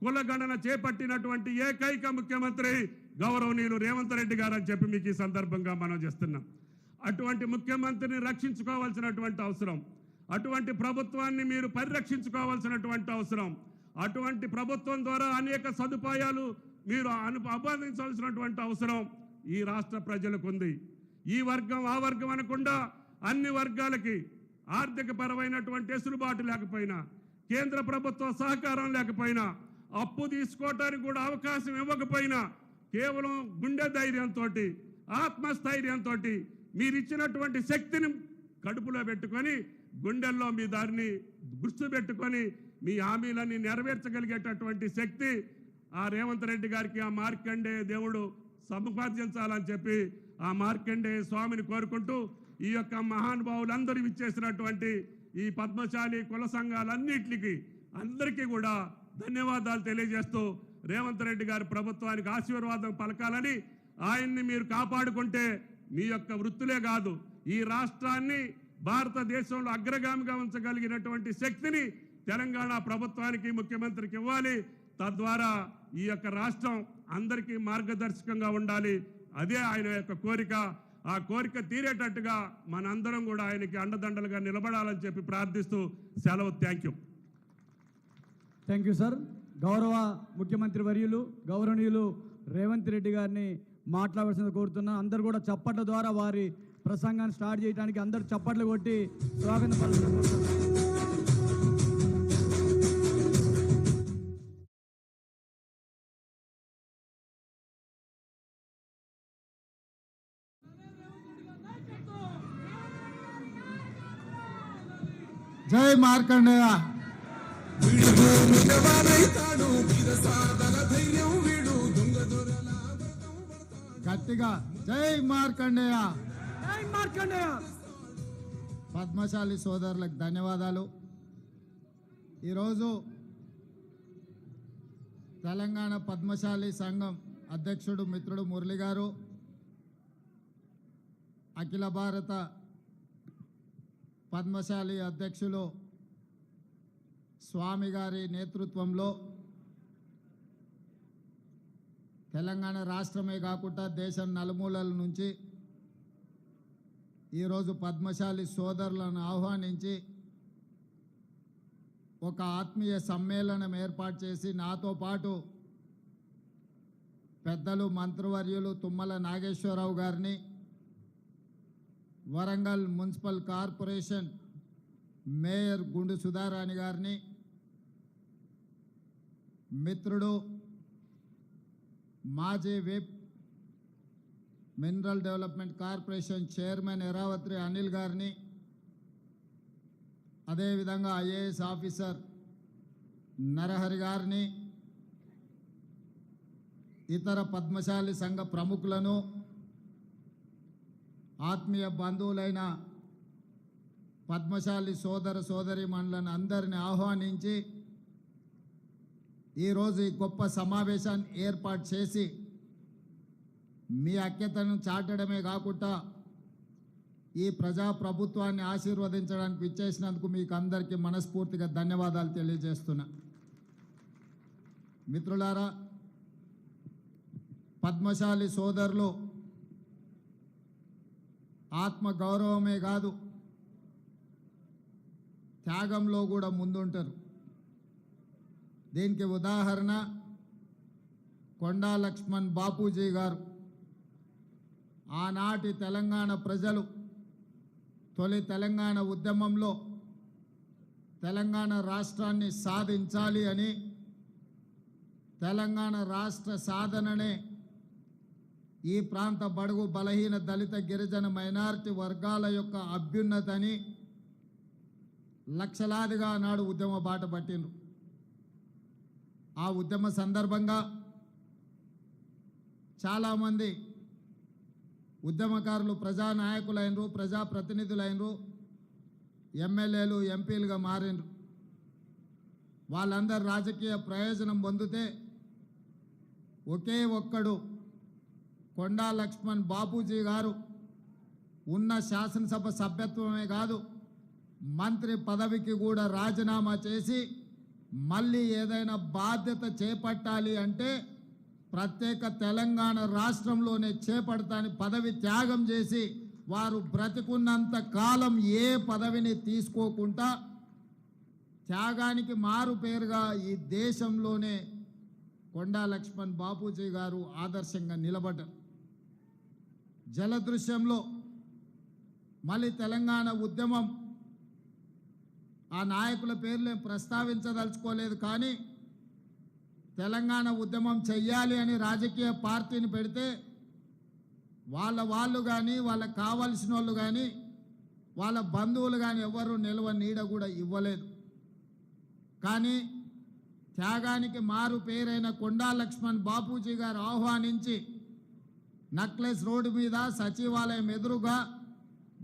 కులగణన చేపట్టినటువంటి ఏకైక ముఖ్యమంత్రి గౌరవనీయులు రేవంత్ రెడ్డి గారు అని చెప్పి మీకు ఈ సందర్భంగా మనం చేస్తున్నాం. అటువంటి ముఖ్యమంత్రిని రక్షించుకోవాల్సినటువంటి అవసరం, అటువంటి ప్రభుత్వాన్ని మీరు పరిరక్షించుకోవాల్సినటువంటి అవసరం, అటువంటి ప్రభుత్వం ద్వారా అనేక సదుపాయాలు మీరు ఆపాదించాల్సినటువంటి అవసరం ఈ రాష్ట్ర ప్రజలకు ఉంది. ఈ వర్గం ఆ వర్గం అనకుండా అన్ని వర్గాలకి ఆర్థిక పరమైనటువంటి వెసులుబాటు లేకపోయినా, కేంద్ర ప్రభుత్వ సహకారం లేకపోయినా, అప్పు తీసుకోవటానికి కూడా అవకాశం ఇవ్వకపోయినా కేవలం గుండె ధైర్యంతో, ఆత్మస్థైర్యంతో మీరు ఇచ్చినటువంటి శక్తిని కడుపులో పెట్టుకొని, గుండెల్లో మీ దారిని గుర్తు పెట్టుకొని మీ హామీలన్నీ నెరవేర్చగలిగేటటువంటి శక్తి ఆ రేవంత్ రెడ్డి గారికి, ఆ మార్కండేయ దేవుడు సంపాదించాలని చెప్పి ఆ మార్కండేయ స్వామిని కోరుకుంటూ ఈ యొక్క మహానుభావులందరూ ఇచ్చేసినటువంటి ఈ పద్మశాలి కుల సంఘాలన్నింటికి అందరికీ కూడా ధన్యవాదాలు తెలియజేస్తూ రేవంత్ రెడ్డి గారి ప్రభుత్వానికి ఆశీర్వాదం పలకాలని, ఆయన్ని మీరు కాపాడుకుంటే మీ యొక్క వృత్తులే కాదు ఈ రాష్ట్రాన్ని భారతదేశంలో అగ్రగామిగా ఉంచగలిగినటువంటి శక్తిని తెలంగాణ ప్రభుత్వానికి, ముఖ్యమంత్రికి ఇవ్వాలి. తద్వారా ఈ యొక్క రాష్ట్రం అందరికీ మార్గదర్శకంగా ఉండాలి. అదే ఆయన యొక్క కోరిక. ఆ కోరిక తీరేటట్టుగా మనందరం కూడా ఆయనకి అండదండలుగా నిలబడాలని చెప్పి ప్రార్థిస్తూ సెలవు. Thank you sir. గౌరవ ముఖ్యమంత్రి వర్యులు గౌరవనీయులు రేవంత్ రెడ్డి గారిని మాట్లాడాల్సింది కోరుతున్నాను. అందరూ కూడా చప్పట్ల ద్వారా వారి ప్రసంగాన్ని స్టార్ట్ చేయడానికి అందరూ చప్పట్లు కొట్టి స్వాగతం పలుకుతున్నారు. జై మార్కండేయ. గట్టిగా జై మార్కండేయ. పద్మశాలి సోదరులకు ధన్యవాదాలు. ఈరోజు తెలంగాణ పద్మశాలి సంఘం అధ్యక్షుడు మిత్రుడు మురళి గారు, అఖిల భారత పద్మశాలి అధ్యక్షులు స్వామి గారి నేతృత్వంలో తెలంగాణ రాష్ట్రమే కాకుండా దేశం నలుమూలల నుంచి ఈరోజు పద్మశాలి సోదరులను ఆహ్వానించి ఒక ఆత్మీయ సమ్మేళనం ఏర్పాటు చేసి నాతో పాటు పెద్దలు మంత్రివర్యులు తుమ్మల నాగేశ్వరరావు గారిని, వరంగల్ మున్సిపల్ కార్పొరేషన్ మేయర్ గుండు సుధారాణి గారిని, మిత్రుడు మాజీ whip mineral development corporation chairman Eravatri Anil గారిని, అదేవిధంగా ఐఏఎస్ ఆఫీసర్ నరహరి గారిని, ఇతర పద్మశాలి సంఘ ప్రముఖులను, ఆత్మీయ బంధువులైన పద్మశాలి సోదర సోదరీమణులను అందరిని ఆహ్వానించి ఈరోజు ఈ గొప్ప సమావేశాన్ని ఏర్పాటు చేసి మీ ఐక్యతను చాటడమే కాకుండా ఈ ప్రజాప్రభుత్వాన్ని ఆశీర్వదించడానికి ఇచ్చేసినందుకు మీకు అందరికీ మనస్ఫూర్తిగా ధన్యవాదాలు తెలియజేస్తున్నా. మిత్రులారా, పద్మశాలి సోదరులు ఆత్మ గౌరవమే కాదు త్యాగంలో కూడా ముందుంటారు. దీనికి ఉదాహరణ కొండా లక్ష్మణ్ బాపూజీ గారు. ఆనాటి తెలంగాణ ప్రజలు తొలి తెలంగాణ ఉద్యమంలో తెలంగాణ రాష్ట్రాన్ని సాధించాలి అని, తెలంగాణ రాష్ట్ర సాధననే ఈ ప్రాంత బడుగు బలహీన దళిత గిరిజన మైనారిటీ వర్గాల యొక్క అభ్యున్నతని లక్షలాదిగా నాడు ఉద్యమ బాట పట్టిండ్రు. ఆ ఉద్యమ సందర్భంగా చాలామంది ఉద్యమకారులు ప్రజానాయకులైనరు, ప్రజాప్రతినిధులైనరు, ఎమ్మెల్యేలు, ఎంపీలుగా మారినరు. వాళ్ళందరూ రాజకీయ ప్రయోజనం పొందితే ఒకే ఒక్కడు కొండా లక్ష్మణ్ బాపూజీ గారు ఉన్న శాసనసభ సభ్యత్వమే కాదు మంత్రి పదవికి కూడా రాజీనామా చేసి మళ్ళీ ఏదైనా బాధ్యత చేపట్టాలి అంటే ప్రత్యేక తెలంగాణ రాష్ట్రంలోనే చేపడతాని పదవి త్యాగం చేసి వారు బ్రతికున్నంత కాలం ఏ పదవిని తీసుకోకుండా త్యాగానికి మారు పేరుగా ఈ దేశంలోనే కొండా లక్ష్మణ్ బాపూజీ గారు ఆదర్శంగా నిలబడ్డారు. జలదృశ్యంలో మళ్ళీ తెలంగాణ ఉద్యమం, ఆ నాయకుల పేర్లు ప్రస్తావించదలుచుకోలేదు, కానీ తెలంగాణ ఉద్యమం చెయ్యాలి అని రాజకీయ పార్టీని పెడితే వాళ్ళు కానీ వాళ్ళకి కావాల్సిన వాళ్ళు కానీ వాళ్ళ బంధువులు కానీ ఎవరు నిల్వ నీడ కూడా ఇవ్వలేదు. కానీ త్యాగానికి మారు పేరైన కొండా లక్ష్మణ్ బాపూజీ గారు ఆహ్వానించి నక్లెస్ రోడ్డు మీద సచివాలయం ఎదురుగా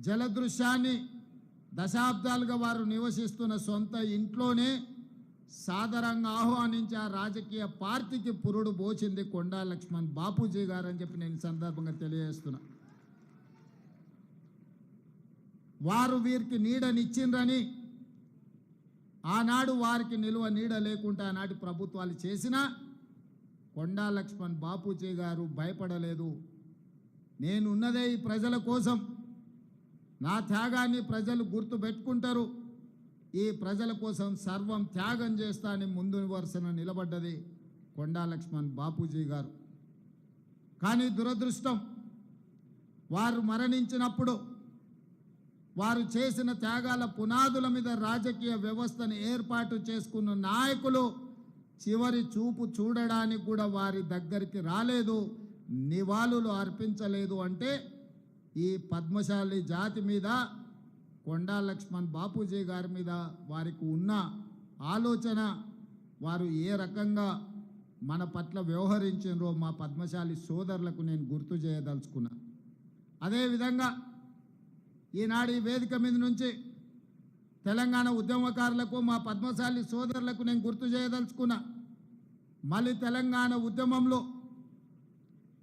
జలదృశ్యాన్ని దశాబ్దాలుగా వారు నివసిస్తున్న సొంత ఇంట్లోనే సాదరంగా ఆహ్వానించి ఆ రాజకీయ పార్టీకి పురుడు పోచింది కొండా లక్ష్మణ్ బాపూజీ గారు అని చెప్పి నేను సందర్భంగా తెలియజేస్తున్నా. వారు వీరికి నీడనిచ్చిండ్రని ఆనాడు వారికి నిలువ నీడ లేకుండా ఆనాటి ప్రభుత్వాలు చేసినా కొండా లక్ష్మణ్ బాపూజీ గారు భయపడలేదు. నేనున్నదే ఈ ప్రజల కోసం, నా త్యాగాన్ని ప్రజలు గుర్తు పెట్టుకుంటారు, ఈ ప్రజల కోసం సర్వం త్యాగం చేస్తా అని ముందు వరుసన నిలబడ్డది కొండా లక్ష్మణ్ బాపూజీ గారు. కానీ దురదృష్టం, వారు మరణించినప్పుడు వారు చేసిన త్యాగాల పునాదుల మీద రాజకీయ వ్యవస్థను ఏర్పాటు చేసుకున్న నాయకులు చివరి చూపు చూడడానికి కూడా వారి దగ్గరికి రాలేదు, నివాళులు అర్పించలేదు. అంటే ఈ పద్మశాలి జాతి మీద, కొండా లక్ష్మణ్ బాపూజీ గారి మీద వారికి ఉన్న ఆలోచన, వారు ఏ రకంగా మన పట్ల వ్యవహరించారో మా పద్మశాలి సోదరులకు నేను గుర్తు చేయదలుచుకున్నా. అదేవిధంగా ఈనాడు ఈ వేదిక మీద నుంచి తెలంగాణ ఉద్యమకారులకు, మా పద్మశాలి సోదరులకు నేను గుర్తు చేయదలుచుకున్నా. మళ్ళీ తెలంగాణ ఉద్యమంలో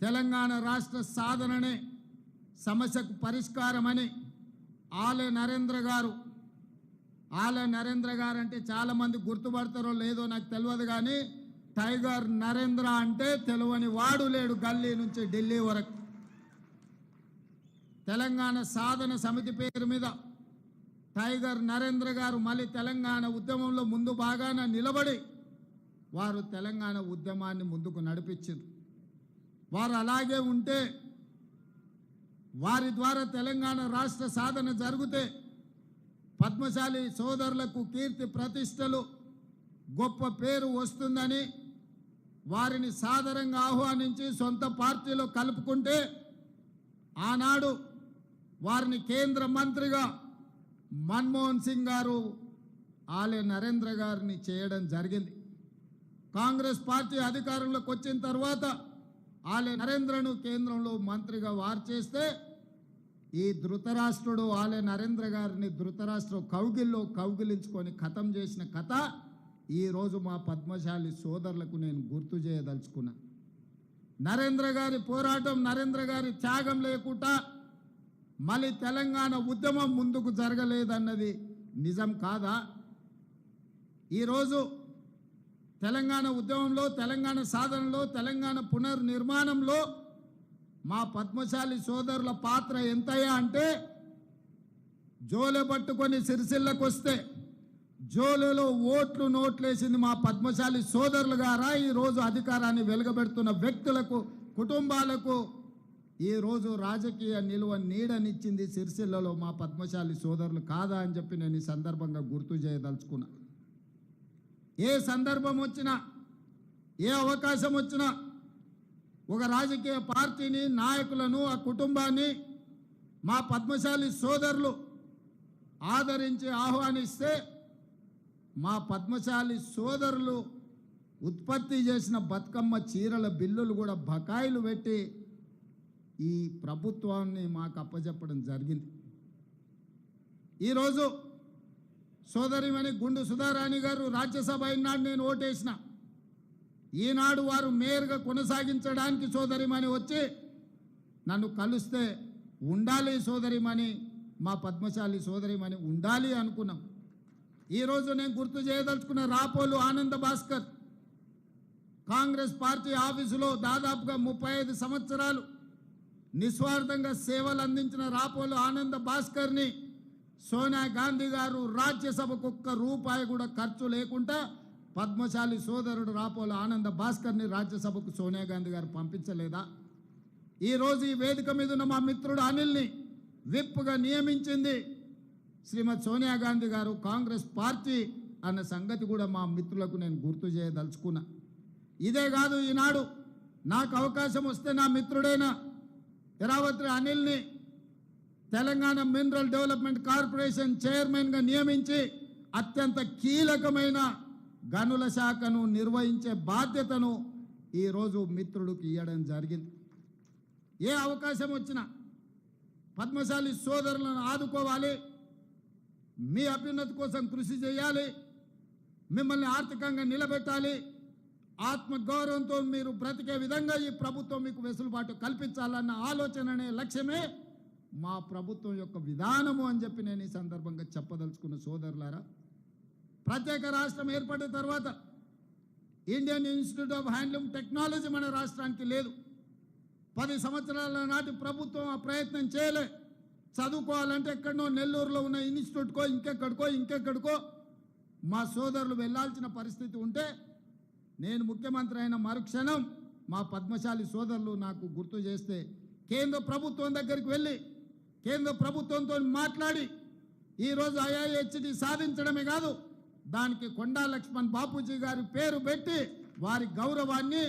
తెలంగాణ రాష్ట్ర సాధననే సమస్యకు పరిష్కారమని ఆలే నరేంద్ర గారు అంటే చాలామంది గుర్తుపడతారో లేదో నాకు తెలియదు, కానీ టైగర్ నరేంద్ర అంటే తెలియని వాడు లేడు గల్లీ నుంచి ఢిల్లీ వరకు. తెలంగాణ సాధన సమితి పేరు మీద టైగర్ నరేంద్ర గారు మళ్ళీ తెలంగాణ ఉద్యమంలో ముందు బాగాన నిలబడి వారు తెలంగాణ ఉద్యమాన్ని ముందుకు నడిపించారు. వారు అలాగే ఉంటే, వారి ద్వారా తెలంగాణ రాష్ట్ర సాధన జరిగితే పద్మశాలి సోదరులకు కీర్తి ప్రతిష్టలు, గొప్ప పేరు వస్తుందని వారిని సాదరంగా ఆహ్వానించి సొంత పార్టీలో కలుపుకుంటే ఆనాడు వారిని కేంద్ర మంత్రిగా మన్మోహన్ సింగ్ గారు ఆలే నరేంద్ర గారిని చేయడం జరిగింది. కాంగ్రెస్ పార్టీ అధికారంలోకి వచ్చిన తర్వాత ఆలే నరేంద్రను కేంద్రంలో మంత్రిగా వారు చేస్తే ఈ ధృతరాష్ట్రుడు ఆలే నరేంద్ర గారిని ధృతరాష్ట్ర కౌగిల్లో కౌగిలించుకొని ఖతం చేసిన కథ ఈరోజు మా పద్మశాలి సోదరులకు నేను గుర్తు చేయదలుచుకున్నా. నరేంద్ర గారి పోరాటం, నరేంద్ర గారి త్యాగం లేకుండా మళ్ళీ తెలంగాణ ఉద్యమం ముందుకు జరగలేదన్నది నిజం కాదా? ఈరోజు తెలంగాణ ఉద్యమంలో, తెలంగాణ సాధనలో, తెలంగాణ పునర్నిర్మాణంలో మా పద్మశాలి సోదరుల పాత్ర ఎంతయ్యా అంటే, జోలె పట్టుకొని సిరిసిల్లకు వస్తే జోలులో ఓట్లు నోట్లేసింది మా పద్మశాలి సోదరులు గారా? ఈరోజు అధికారాన్ని వెలుగబెడుతున్న వ్యక్తులకు, కుటుంబాలకు ఈరోజు రాజకీయ నిలువ నీడనిచ్చింది సిరిసిల్లలో మా పద్మశాలి సోదరులు కాదా అని చెప్పి నేను ఈ సందర్భంగా గుర్తు చేయదలుచుకున్నా. ఏ సందర్భం వచ్చినా, ఏ అవకాశం వచ్చినా ఒక రాజకీయ పార్టీని, నాయకులను, ఆ కుటుంబాన్ని మా పద్మశాలి సోదరులు ఆదరించి ఆహ్వానిస్తే మా పద్మశాలి సోదరులు ఉత్పత్తి చేసిన బతుకమ్మ చీరల బిల్లులు కూడా బకాయిలు పెట్టి ఈ ప్రభుత్వాన్ని మాకు అప్పచెప్పడం జరిగింది. ఈరోజు సోదరిమణి గుండు సుధారాణి గారు రాజ్యసభ అయినాడు నేను ఓటేసిన. ఈనాడు వారు మేయర్గా కొనసాగించడానికి సోదరిమణి వచ్చి నన్ను కలిస్తే ఉండాలి సోదరిమణి, మా పద్మశాలి సోదరిమణి ఉండాలి అనుకున్నాం. ఈరోజు నేను గుర్తు చేయదలుచుకున్న రాపోలు ఆనంద భాస్కర్ కాంగ్రెస్ పార్టీ ఆఫీసులో దాదాపుగా 35 సంవత్సరాలు నిస్వార్థంగా సేవలు అందించిన రాపోలు ఆనంద భాస్కర్ని సోనియా గాంధీ గారు రాజ్యసభకు ఒక్క రూపాయి కూడా ఖర్చు లేకుండా పద్మశాలి సోదరుడు రాపోలు ఆనంద భాస్కర్ని రాజ్యసభకు సోనియా గాంధీ గారు పంపించలేదా? ఈరోజు ఈ వేదిక మీద ఉన్న మా మిత్రుడు అనిల్ని విప్గా నియమించింది శ్రీమతి సోనియా గాంధీ గారు, కాంగ్రెస్ పార్టీ అన్న సంగతి కూడా మా మిత్రులకు నేను గుర్తు చేయదలుచుకున్నా. ఇదే కాదు, ఈనాడు నాకు అవకాశం వస్తే నా మిత్రుడైన ఎరావత్రి అనిల్ని తెలంగాణ మినరల్ డెవలప్మెంట్ కార్పొరేషన్ చైర్మన్గా నియమించి అత్యంత కీలకమైన గనుల శాఖను నిర్వహించే బాధ్యతను ఈరోజు మిత్రుడికి ఇవ్వడం జరిగింది. ఏ అవకాశం వచ్చినా పద్మశాలి సోదరులను ఆదుకోవాలి, మీ అభ్యున్నతి కోసం కృషి చేయాలి, మిమ్మల్ని ఆర్థికంగా నిలబెట్టాలి, ఆత్మగౌరవంతో మీరు బ్రతికే విధంగా ఈ ప్రభుత్వం మీకు వెసులుబాటు కల్పించాలన్న ఆలోచననే లక్ష్యమే మా ప్రభుత్వం యొక్క విధానము అని చెప్పి నేను ఈ సందర్భంగా చెప్పదలుచుకున్న సోదరులారా. ప్రత్యేక రాష్ట్రం ఏర్పడిన తర్వాత Indian institute of handloom technology మన రాష్ట్రానికి లేదు. 10 సంవత్సరాల నాటి ప్రభుత్వం ఆ ప్రయత్నం చేయలే. చదువుకోవాలంటే ఎక్కడనో నెల్లూరులో ఉన్న ఇన్స్టిట్యూట్కో ఇంకెక్కడికో మా సోదరులు వెళ్ళాల్సిన పరిస్థితి ఉంటే నేను ముఖ్యమంత్రి అయిన మరుక్షణం మా పద్మశాలి సోదరులు నాకు గుర్తు చేస్తే కేంద్ర ప్రభుత్వం దగ్గరికి వెళ్ళి కేంద్ర ప్రభుత్వంతో మాట్లాడి ఈరోజు IIHT సాధించడమే కాదు, దానికి కొండా లక్ష్మణ్ బాపూజీ గారి పేరు పెట్టి వారి గౌరవాన్ని,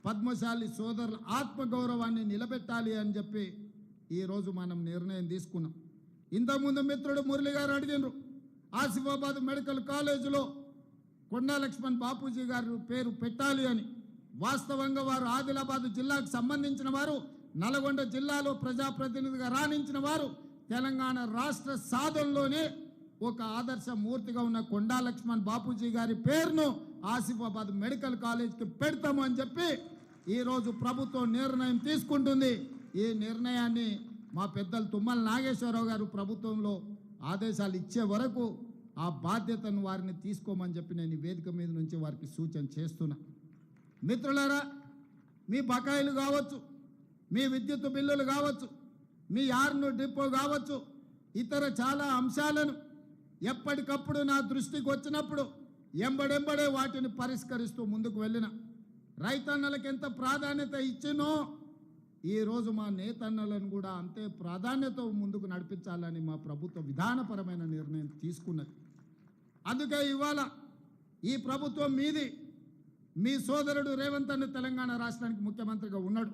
పద్మశాలి సోదరుల ఆత్మగౌరవాన్ని నిలబెట్టాలి అని చెప్పి ఈరోజు మనం నిర్ణయం తీసుకున్నాం. ఇంతకుముందు మిత్రుడు మురళి గారు అడిగినారు, ఆసిఫాబాద్ మెడికల్ కాలేజీలో కొండా లక్ష్మణ్ బాపూజీ గారు పేరు పెట్టాలి అని. వాస్తవంగా వారు ఆదిలాబాద్ జిల్లాకు సంబంధించిన వారు, నల్గొండ జిల్లాలో ప్రజాప్రతినిధిగా రాణించిన వారు, తెలంగాణ రాష్ట్ర సాధనలోనే ఒక ఆదర్శ మూర్తిగా ఉన్న కొండా లక్ష్మణ్ బాపూజీ గారి పేరును ఆసిఫాబాద్ మెడికల్ కాలేజ్కి పెడతాము అని చెప్పి ఈరోజు ప్రభుత్వం నిర్ణయం తీసుకుంటుంది. ఈ నిర్ణయాన్ని మా పెద్దలు తుమ్మల నాగేశ్వరరావు గారు ప్రభుత్వంలో ఆదేశాలు ఇచ్చే వరకు ఆ బాధ్యతను వారిని తీసుకోమని చెప్పి నేను ఈ వేదిక మీద నుంచి వారికి సూచన చేస్తున్నా. మిత్రులారా, మీ బకాయిలు కావచ్చు, మీ విద్యుత్ బిల్లులు కావచ్చు, మీ యార్ను డిపో కావచ్చు, ఇతర చాలా అంశాలను ఎప్పటికప్పుడు నా దృష్టికి వచ్చినప్పుడు ఎంబడెంబడే వాటిని పరిష్కరిస్తూ ముందుకు వెళ్ళిన. రైతన్నలకు ఎంత ప్రాధాన్యత ఇచ్చినో ఈరోజు మా నేతన్నలను కూడా అంతే ప్రాధాన్యత ముందుకు నడిపించాలని మా ప్రభుత్వ విధానపరమైన నిర్ణయం తీసుకున్నది. అందుకే ఇవాళ ఈ ప్రభుత్వం మీది మీ సోదరుడు రేవంత్ అన్న తెలంగాణ రాష్ట్రానికి ముఖ్యమంత్రిగా ఉన్నాడు.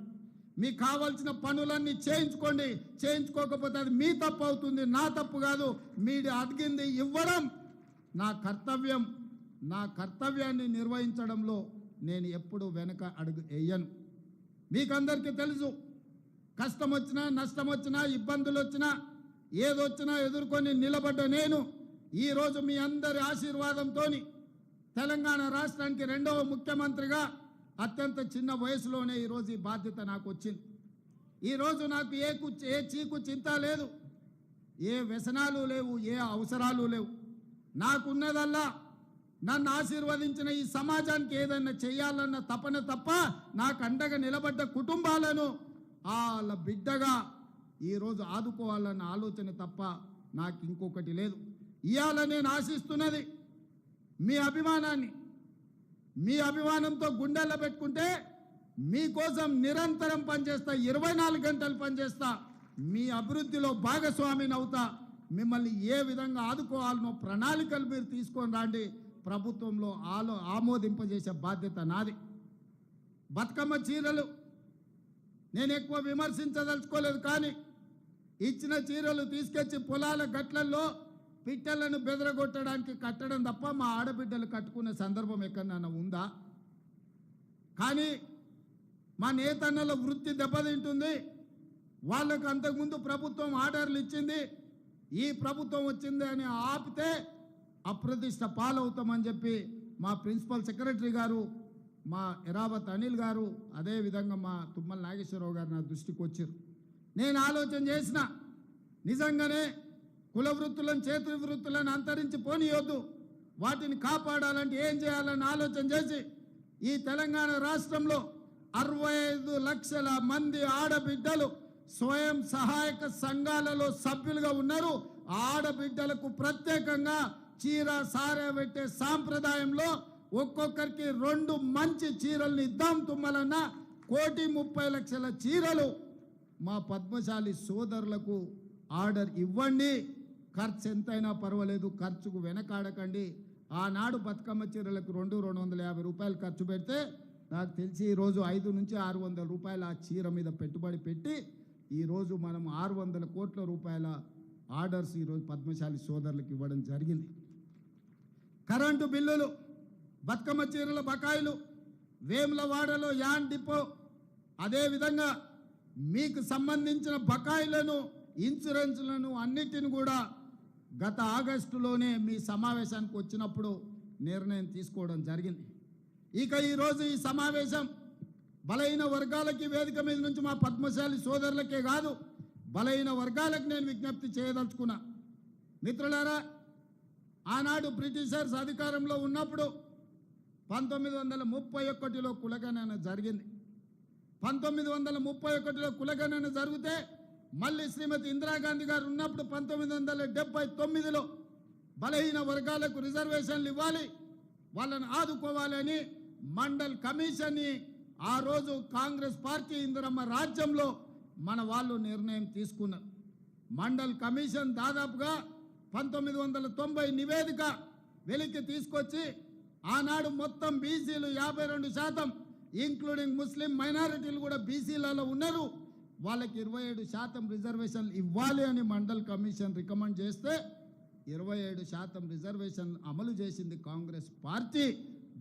మీకు కావాల్సిన పనులన్నీ చేయించుకోండి. చేయించుకోకపోతే అది మీ తప్పు అవుతుంది, నా తప్పు కాదు. మీరు అడిగింది ఇవ్వడం నా కర్తవ్యం. నా కర్తవ్యాన్ని నిర్వహించడంలో నేను ఎప్పుడు వెనక అడుగు వేయను. మీకందరికీ తెలుసు, కష్టం వచ్చినా నష్టం వచ్చినా ఇబ్బందులు వచ్చినా ఏదొచ్చినా ఎదుర్కొని నిలబడ్డ నేను ఈరోజు మీ అందరి ఆశీర్వాదంతో తెలంగాణ రాష్ట్రానికి 2వ ముఖ్యమంత్రిగా అత్యంత చిన్న వయసులోనే ఈరోజు ఈ బాధ్యత నాకు వచ్చింది. ఈరోజు నాకు ఏ చీకు చింత లేదు, ఏ వ్యసనాలు లేవు, ఏ అవసరాలు లేవు. నాకున్నదల్లా నన్ను ఆశీర్వదించిన ఈ సమాజానికి ఏదైనా చేయాలన్న తపన తప్ప నాకు అండగా నిలబడ్డ కుటుంబాలను వాళ్ళ బిడ్డగా ఈరోజు ఆదుకోవాలన్న ఆలోచన తప్ప నాకు ఇంకొకటి లేదు. ఇవాళ నేను ఆశిస్తున్నది మీ అభిమానాన్ని. మీ అభిమానంతో గుండెల్లో పెట్టుకుంటే మీకోసం నిరంతరం పనిచేస్తా, 24 గంటలు పనిచేస్తా, మీ అభివృద్ధిలో భాగస్వామిని అవుతా. మిమ్మల్ని ఏ విధంగా ఆదుకోవాలనో ప్రణాళికలు మీరు తీసుకొని రండి. ప్రభుత్వంలో ఆమోదింపజేసే బాధ్యత నాది. బతుకమ్మ చీరలు నేను ఎక్కువ విమర్శించదలుచుకోలేదు, కానీ ఇచ్చిన చీరలు తీసుకొచ్చి పొలాల గట్లల్లో పిట్టలను బెదరగొట్టడానికి కట్టడం తప్ప మా ఆడబిడ్డలు కట్టుకునే సందర్భం ఎక్కడన్నా ఉందా? కానీ మా నేతన్నల వృత్తి దెబ్బతింటుంది. వాళ్ళకు అంతకుముందు ప్రభుత్వం ఆర్డర్లు ఇచ్చింది, ఈ ప్రభుత్వం వచ్చింది అని ఆపితే అప్రతిష్ట పాలవుతామని చెప్పి మా ప్రిన్సిపల్ సెక్రటరీ గారు, మా ఎరావత్ అనిల్ గారు, అదేవిధంగా మా తుమ్మల నాగేశ్వరరావు గారు నా దృష్టికి వచ్చారు. నేను ఆలోచన చేసిన, నిజంగానే కుల వృత్తులను చేతి వృత్తులను అంతరించి పోనీయొద్దు, వాటిని కాపాడాలంటే ఏం చేయాలని ఆలోచన చేసి ఈ తెలంగాణ రాష్ట్రంలో 65 లక్షల మంది ఆడబిడ్డలు స్వయం సహాయక సంఘాలలో సభ్యులుగా ఉన్నారు. ఆడబిడ్డలకు ప్రత్యేకంగా చీర సారే పెట్టే సాంప్రదాయంలో ఒక్కొక్కరికి 2 మంచి చీరల్ని ఇద్దాం తుమ్మలన్న 1,30,00,000 చీరలు మా పద్మశాలి సోదరులకు ఆర్డర్ ఇవ్వండి. ఖర్చు ఎంతైనా పర్వాలేదు, ఖర్చుకు వెనకాడకండి. ఆనాడు బతుకమ్మ చీరలకు 250 రూపాయలు ఖర్చు పెడితే నాకు తెలిసి ఈరోజు 500 నుంచి 600 రూపాయలు ఆ చీర మీద పెట్టుబడి పెట్టి ఈరోజు మనం 600 కోట్ల రూపాయల ఆర్డర్స్ ఈరోజు పద్మశాలి సోదరులకు ఇవ్వడం జరిగింది. కరెంటు బిల్లులు, బతుకమ్మ చీరల బకాయిలు, వేములవాడలో యాన్ డిపో, అదేవిధంగా మీకు సంబంధించిన బకాయిలను, ఇన్సూరెన్స్లను అన్నిటిని కూడా గత ఆగస్టులోనే మీ సమావేశానికి వచ్చినప్పుడు నిర్ణయం తీసుకోవడం జరిగింది. ఇక ఈరోజు ఈ సమావేశం బలహీన వర్గాలకి వేదిక మీద నుంచి మా పద్మశాలి సోదరులకే కాదు, బలహీన వర్గాలకు నేను విజ్ఞప్తి చేయదలుచుకున్నా. మిత్రులారా, ఆనాడు బ్రిటిషర్స్ అధికారంలో ఉన్నప్పుడు 1931లో కులగణన జరిగింది. 1931లో కులగణన జరిగితే మళ్ళీ శ్రీమతి ఇందిరాగాంధీ గారు ఉన్నప్పుడు 1979లో బలహీన వర్గాలకు రిజర్వేషన్లు ఇవ్వాలి, వాళ్ళని ఆదుకోవాలని మండల్ కమిషన్ని ఆ రోజు కాంగ్రెస్ పార్టీ ఇందిరమ్మ రాజ్యంలో మన వాళ్ళు నిర్ణయం తీసుకున్నారు. మండల్ కమిషన్ దాదాపుగా 1990 నివేదిక వెలికి తీసుకొచ్చి ఆనాడు మొత్తం బీసీలు 52%, ఇంక్లూడింగ్ ముస్లిం మైనారిటీలు కూడా బీసీలలో ఉన్నారు, వాళ్ళకి 27% రిజర్వేషన్లు ఇవ్వాలి అని మండల్ కమిషన్ రికమెండ్ చేస్తే 27% రిజర్వేషన్ అమలు చేసింది కాంగ్రెస్ పార్టీ.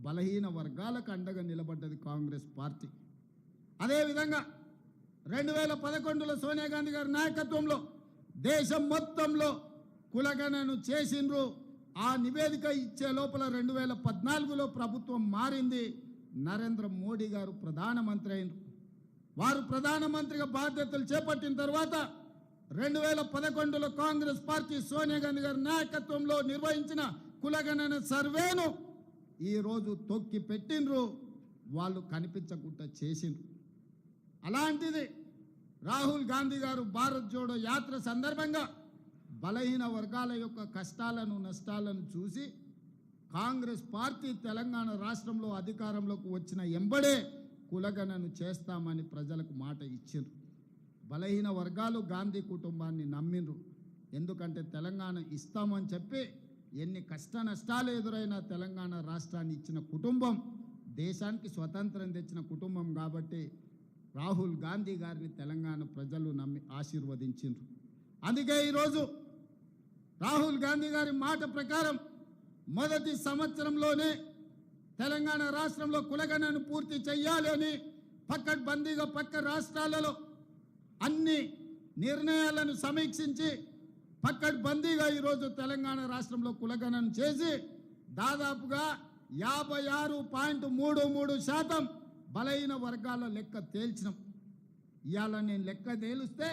బలహీన వర్గాలకు అండగా నిలబడ్డది కాంగ్రెస్ పార్టీ. అదేవిధంగా 2011లో సోనియా గాంధీ గారి నాయకత్వంలో దేశం మొత్తంలో కులగణను చేసిండ్రు. ఆ నివేదిక ఇచ్చే లోపల 2014లో ప్రభుత్వం మారింది. నరేంద్ర మోడీ గారు ప్రధానమంత్రి అయినారు. వారు ప్రధానమంత్రిగా బాధ్యతలు చేపట్టిన తర్వాత 2011లో కాంగ్రెస్ పార్టీ సోనియా గాంధీ గారి నాయకత్వంలో నిర్వహించిన కులగణన సర్వేను ఈరోజు తొక్కి పెట్టిండ్రు, వాళ్ళు కనిపించకుండా చేసిండ్రు. అలాంటిది రాహుల్ గాంధీ గారు భారత్ జోడో యాత్ర సందర్భంగా బలహీన వర్గాల యొక్క కష్టాలను నష్టాలను చూసి కాంగ్రెస్ పార్టీ తెలంగాణ రాష్ట్రంలో అధికారంలోకి వచ్చిన ఎంబడే కులగణను చేస్తామని ప్రజలకు మాట ఇచ్చిండ్రు. బలహీన వర్గాలు గాంధీ కుటుంబాన్ని నమ్మిండ్రు. ఎందుకంటే తెలంగాణ ఇస్తామని చెప్పి ఎన్ని కష్ట నష్టాలు ఎదురైనా తెలంగాణ రాష్ట్రాన్ని ఇచ్చిన కుటుంబం దేశానికి స్వతంత్రం తెచ్చిన కుటుంబం కాబట్టి రాహుల్ గాంధీ గారిని తెలంగాణ ప్రజలు నమ్మి ఆశీర్వదించిండ్రు. అందుకే ఈరోజు రాహుల్ గాంధీ గారి మాట ప్రకారం మొదటి సంవత్సరంలోనే తెలంగాణ రాష్ట్రంలో కులగణను పూర్తి చేయాలి అని పక్కడ్బందీగా పక్క రాష్ట్రాలలో అన్ని నిర్ణయాలను సమీక్షించి పక్కడ్బందీగా ఈరోజు తెలంగాణ రాష్ట్రంలో కులగణన చేసి దాదాపుగా 56.33% బలహీన వర్గాల లెక్క తేల్చినాం. ఇవాళ నేను లెక్క తేలిస్తే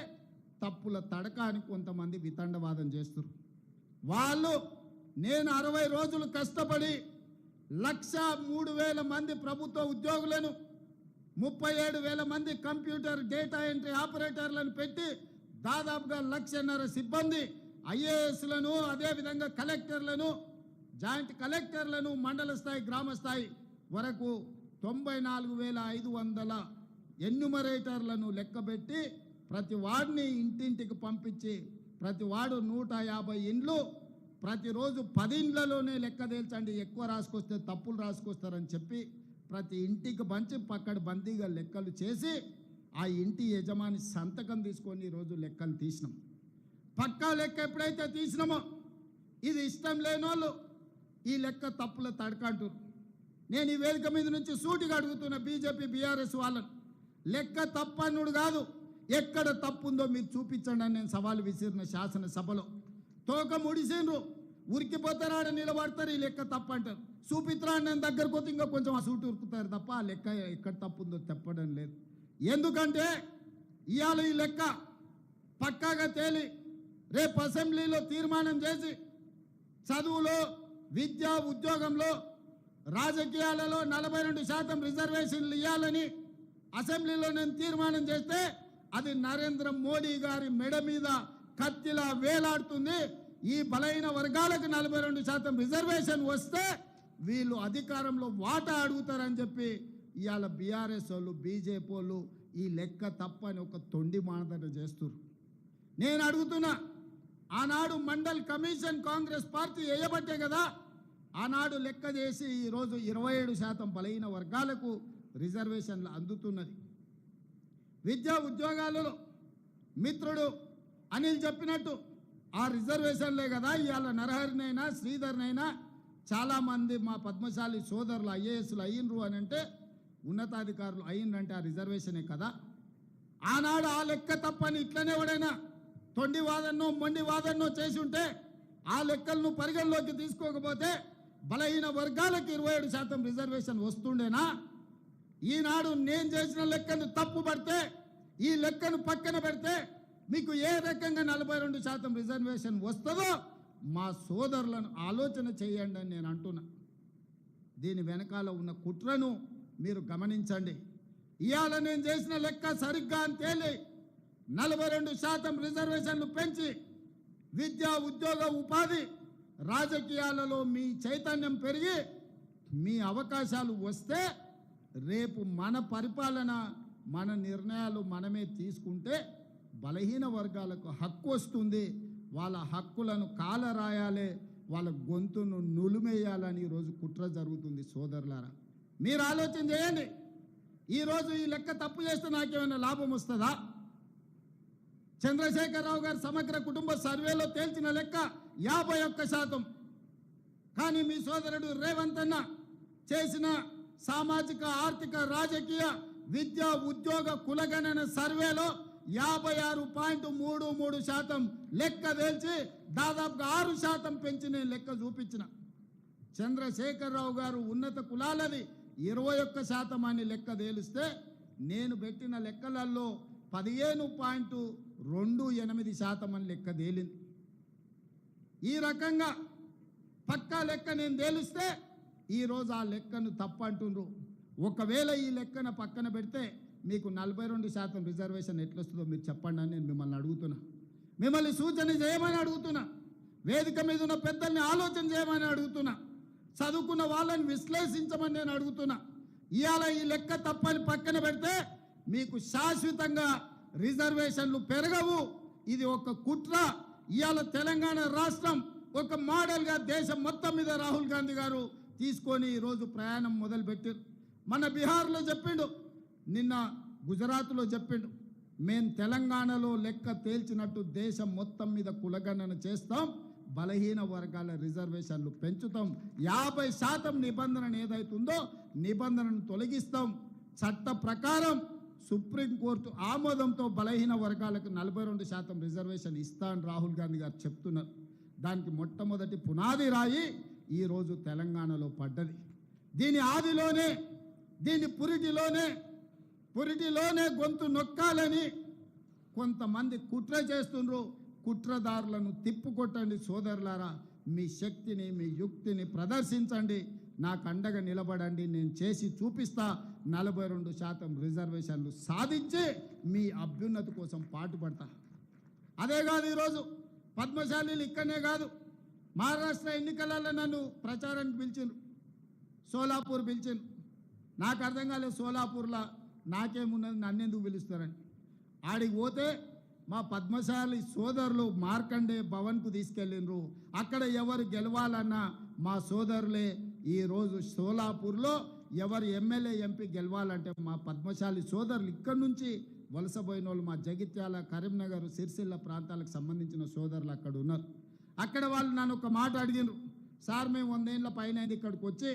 తప్పుల తడక అని కొంతమంది వితండవాదం చేస్తారు. వాళ్ళు నేను 60 రోజులు కష్టపడి 103,000 మంది ప్రభుత్వ ఉద్యోగులను 37,000 మంది కంప్యూటర్ డేటా ఎంట్రీ ఆపరేటర్లను పెట్టి దాదాపుగా 1,50,000 సిబ్బంది ఐఏఎస్లను అదేవిధంగా కలెక్టర్లను జాయింట్ కలెక్టర్లను మండల స్థాయి గ్రామ స్థాయి వరకు 94,500 ఎన్యుమరేటర్లను లెక్కబెట్టి ప్రతి వాడిని ఇంటింటికి పంపించి ప్రతి వాడు 150 ఇండ్లు ప్రతిరోజు 10 ఇండ్లలోనే లెక్క తేల్చండి, ఎక్కువ రాసుకొస్తే తప్పులు రాసుకొస్తారని చెప్పి ప్రతి ఇంటికి పంచి పక్కడ్బందీగా లెక్కలు చేసి ఆ ఇంటి యజమాని సంతకం తీసుకొని ఈరోజు లెక్కలు తీసినాం. పక్కా లెక్క ఎప్పుడైతే తీసినామో ఇది ఇష్టం లేని వాళ్ళు ఈ లెక్క తప్పుల తడకంటారు. నేను ఈ వేదిక మీద నుంచి సూటిగా అడుగుతున్న బీజేపీ బీఆర్ఎస్ వాళ్ళను, లెక్క తప్పన్నుడు కాదు, ఎక్కడ తప్పు ఉందో మీరు చూపించండి అని నేను సవాలు విసిరిన శాసనసభలో. తోక ముడిసిండ్రు, ఉరికిపోతారాడ నిలబడతారు, ఈ లెక్క తప్పంటారు. చూపిత్రా నేను దగ్గరకు పోతే ఇంకా కొంచెం ఆ సూటి ఉరుకుతారు తప్ప ఆ లెక్క ఎక్కడ తప్పు ఉందో చెప్పడం లేదు. ఎందుకంటే ఇవాళ ఈ లెక్క పక్కాగా తేలి రేపు అసెంబ్లీలో తీర్మానం చేసి చదువులో విద్య ఉద్యోగంలో రాజకీయాలలో 42% రిజర్వేషన్లు ఇవ్వాలని అసెంబ్లీలో నేను తీర్మానం చేస్తే అది నరేంద్ర మోడీ గారి మెడ మీద కత్తిలా వేలాడుతుంది. ఈ బలైన వర్గాలకు 42% రిజర్వేషన్ వస్తే వీళ్ళు అధికారంలో వాటా అడుగుతారని చెప్పి ఇవాళ బీఆర్ఎస్ వాళ్ళు బీజేపీ వాళ్ళు ఈ లెక్క తప్పని ఒక తొండి మానదట చేస్తున్నారు. నేను అడుగుతున్నా, ఆనాడు మండల్ కమిషన్ కాంగ్రెస్ పార్టీ వేయబట్టే కదా ఆనాడు లెక్క చేసి ఈరోజు 27% బలహీన వర్గాలకు రిజర్వేషన్లు అందుతున్నది. విద్యా ఉద్యోగాలలో మిత్రుడు అనిల్ చెప్పినట్టు ఆ రిజర్వేషన్లే కదా ఇవాళ నరహరినైనా శ్రీధర్నైనా చాలామంది మా పద్మశాలి సోదరులు ఐఏఎస్లు అయ్యిండ్రు అని అంటే ఉన్నతాధికారులు అయ్యిండ్రంటే ఆ రిజర్వేషనే కదా. ఆనాడు ఆ లెక్క తప్పని ఇట్లనే ఎవడైనా తొండి వాదన్నో మొండి వాదన్నో చేసి ఉంటే ఆ లెక్కలను పరిగణలోకి తీసుకోకపోతే బలహీన వర్గాలకు 27% రిజర్వేషన్ వస్తుండేనా? ఈనాడు నేను చేసిన లెక్కను తప్పు పడితే ఈ లెక్కను పక్కన పెడితే మీకు ఏ రకంగా 42% రిజర్వేషన్ వస్తుందో మా సోదరులను ఆలోచన చేయండి అని నేను అంటున్నా. దీని వెనకాల ఉన్న కుట్రను మీరు గమనించండి. ఇవాళ నేను చేసిన లెక్క సరిగ్గా అని తేలి 42% రిజర్వేషన్లు పెంచి విద్య ఉద్యోగ ఉపాధి రాజకీయాలలో మీ చైతన్యం పెరిగి మీ అవకాశాలు వస్తే రేపు మన పరిపాలన మన నిర్ణయాలు మనమే తీసుకుంటే బలహీన వర్గాలకు హక్కు వస్తుంది. వాళ్ళ హక్కులను కాలరాయాలి, వాళ్ళ గొంతును నులిమేయాలని ఈరోజు కుట్ర జరుగుతుంది. సోదరులారా, మీరు ఆలోచన చేయండి. ఈరోజు ఈ లెక్క తప్పు చేస్తే నాకేమైనా లాభం వస్తుందా? చంద్రశేఖరరావు గారి సమగ్ర కుటుంబ సర్వేలో తేల్చిన లెక్క 51%. కానీ మీ సోదరుడు రేవంత్ అన్న చేసిన సామాజిక ఆర్థిక రాజకీయ విద్యా ఉద్యోగ కులగణన సర్వేలో 56.33% లెక్క తేల్చి దాదాపుగా 6% పెంచి నేను లెక్క చూపించిన. చంద్రశేఖరరావు గారు ఉన్నత కులాలది 21% అని లెక్క తేలిస్తే నేను పెట్టిన లెక్కలలో 15.28% అని లెక్క తేలింది. ఈ రకంగా పక్కా లెక్క నేను తేలిస్తే ఈరోజు ఆ లెక్కను తప్పంటుండ్రు. ఒకవేళ ఈ లెక్కన పక్కన పెడితే మీకు 42% రిజర్వేషన్ ఎట్లొస్తుందో మీరు చెప్పండి అని నేను మిమ్మల్ని అడుగుతున్నా. మిమ్మల్ని సూచన చేయమని అడుగుతున్నా. వేదిక మీద ఉన్న పెద్దల్ని ఆలోచన చేయమని అడుగుతున్నా. చదువుకున్న వాళ్ళని విశ్లేషించమని నేను అడుగుతున్నా. ఇవాళ ఈ లెక్క తప్పని పక్కన పెడితే మీకు శాశ్వతంగా రిజర్వేషన్లు పెరగవు. ఇది ఒక కుట్ర. ఇవాళ తెలంగాణ రాష్ట్రం ఒక మోడల్గా దేశం మొత్తం మీద రాహుల్ గాంధీ గారు తీసుకొని ఈరోజు ప్రయాణం మొదలుపెట్టారు. మన బీహార్లో చెప్పిండు, నిన్న గుజరాత్లో చెప్పిండు, మేము తెలంగాణలో లెక్క తేల్చినట్టు దేశం మొత్తం మీద కులగణన చేస్తాం, బలహీన వర్గాల రిజర్వేషన్లు పెంచుతాం, 50% నిబంధన ఏదైతుందో నిబంధనను తొలగిస్తాం, చట్ట ప్రకారం సుప్రీంకోర్టు ఆమోదంతో బలహీన వర్గాలకు 42% రిజర్వేషన్ ఇస్తా అని రాహుల్ గాంధీ గారు చెప్తున్నారు. దానికి మొట్టమొదటి పునాది రాయి ఈరోజు తెలంగాణలో పడ్డది. దీని ఆదిలోనే, దీని పురిటిలోనే గొంతు నొక్కాలని కొంతమంది కుట్ర చేస్తుండ్రు. కుట్రదారులను తిప్పుకొట్టండి సోదరులారా, మీ శక్తిని మీ యుక్తిని ప్రదర్శించండి, నాకు అండగా నిలబడండి, నేను చేసి చూపిస్తా, 42% రిజర్వేషన్లు సాధించి మీ అభ్యున్నతి కోసం పాటుపడతా. అదే కాదు, ఈరోజు పద్మశాలీలు ఇక్కడనే కాదు, మహారాష్ట్ర ఎన్నికలలో నన్ను ప్రచారానికి పిలిచిండ్రు, సోలాపూర్ పిలిచిండ్రు. నాకు అర్థం కాలేదు, సోలాపూర్లో నాకేమున్నది, నన్నెందుకు పిలుస్తారని. ఆడికి పోతే మా పద్మశాలి సోదరులు మార్కండే భవన్కు తీసుకెళ్ళిండ్రు. అక్కడ ఎవరు గెలవాలన్నా మా సోదరులే. ఈరోజు సోలాపూర్లో ఎవరు ఎమ్మెల్యే ఎంపీ గెలవాలంటే మా పద్మశాలి సోదరులు ఇక్కడి నుంచి వలసపోయిన వాళ్ళు, మా జగిత్యాల, కరీంనగర్, సిరిసిల్ల ప్రాంతాలకు సంబంధించిన సోదరులు అక్కడ ఉన్నారు. అక్కడ వాళ్ళు నన్ను ఒక మాట అడిగినారు, సార్ మేము 100 ఏళ్ళ పైన ఇక్కడికి వచ్చి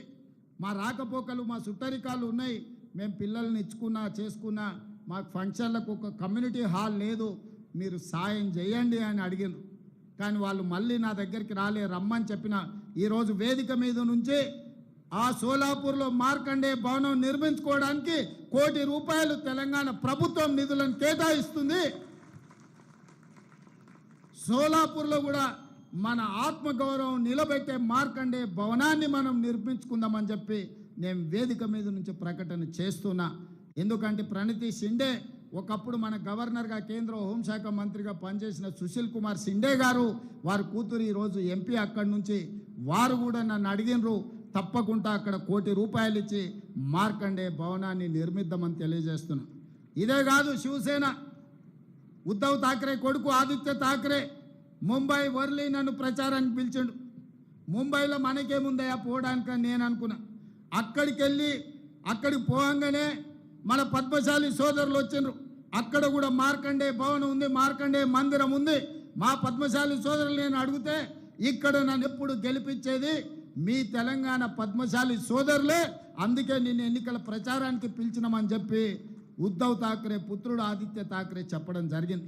మా రాకపోకలు, మా సుట్టరికాలు ఉన్నాయి, మేము పిల్లల్ని ఇచ్చుకున్నా చేసుకున్నా, మాకు ఫంక్షన్లకు ఒక కమ్యూనిటీ హాల్ లేదు, మీరు సాయం చేయండి అని అడిగినారు. కానీ వాళ్ళు మళ్ళీ నా దగ్గరికి రాలే, రమ్మని చెప్పిన. ఈరోజు వేదిక మీద నుంచి ఆ సోలాపూర్లో మార్కండే భవనం నిర్మించుకోవడానికి ₹1 కోటి తెలంగాణ ప్రభుత్వం నిధులను కేటాయిస్తుంది. సోలాపూర్లో కూడా మన ఆత్మగౌరవం నిలబెట్టే మార్కండే భవనాన్ని మనం నిర్మించుకుందామని చెప్పి నేను వేదిక మీద నుంచి ప్రకటన చేస్తున్నా. ఎందుకంటే ప్రణతి షిండే ఒకప్పుడు మన గవర్నర్గా, కేంద్ర హోంశాఖ మంత్రిగా పనిచేసిన సుశీల్ కుమార్ షిండే గారు, వారి కూతురు ఈరోజు ఎంపీ అక్కడి నుంచి, వారు కూడా నన్ను అడిగినరు, తప్పకుండా అక్కడ ₹1 కోటి ఇచ్చి మార్కండే భవనాన్ని నిర్మిద్దామని తెలియజేస్తున్నా. ఇదే కాదు, శివసేన ఉద్ధవ్ ఠాక్రే కొడుకు ఆదిత్య ఠాక్రే ముంబై వర్లీ నన్ను ప్రచారానికి పిలిచిండు. ముంబైలో మనకేముందయా పోవడానికని నేను అనుకున్నా. అక్కడికి పోగానే మన పద్మశాలి సోదరులు వచ్చిండ్రు. అక్కడ కూడా మార్కండే భవనం ఉంది, మార్కండే మందిరం ఉంది. మా పద్మశాలి సోదరులు నేను అడిగితే, ఇక్కడ నన్ను ఎప్పుడు గెలిపించేది మీ తెలంగాణ పద్మశాలి సోదరులే, అందుకే నేను ఎన్నికల ప్రచారానికి పిలిచినామని చెప్పి ఉద్ధవ్ ఠాక్రే పుత్రుడు ఆదిత్య ఠాక్రే చెప్పడం జరిగింది.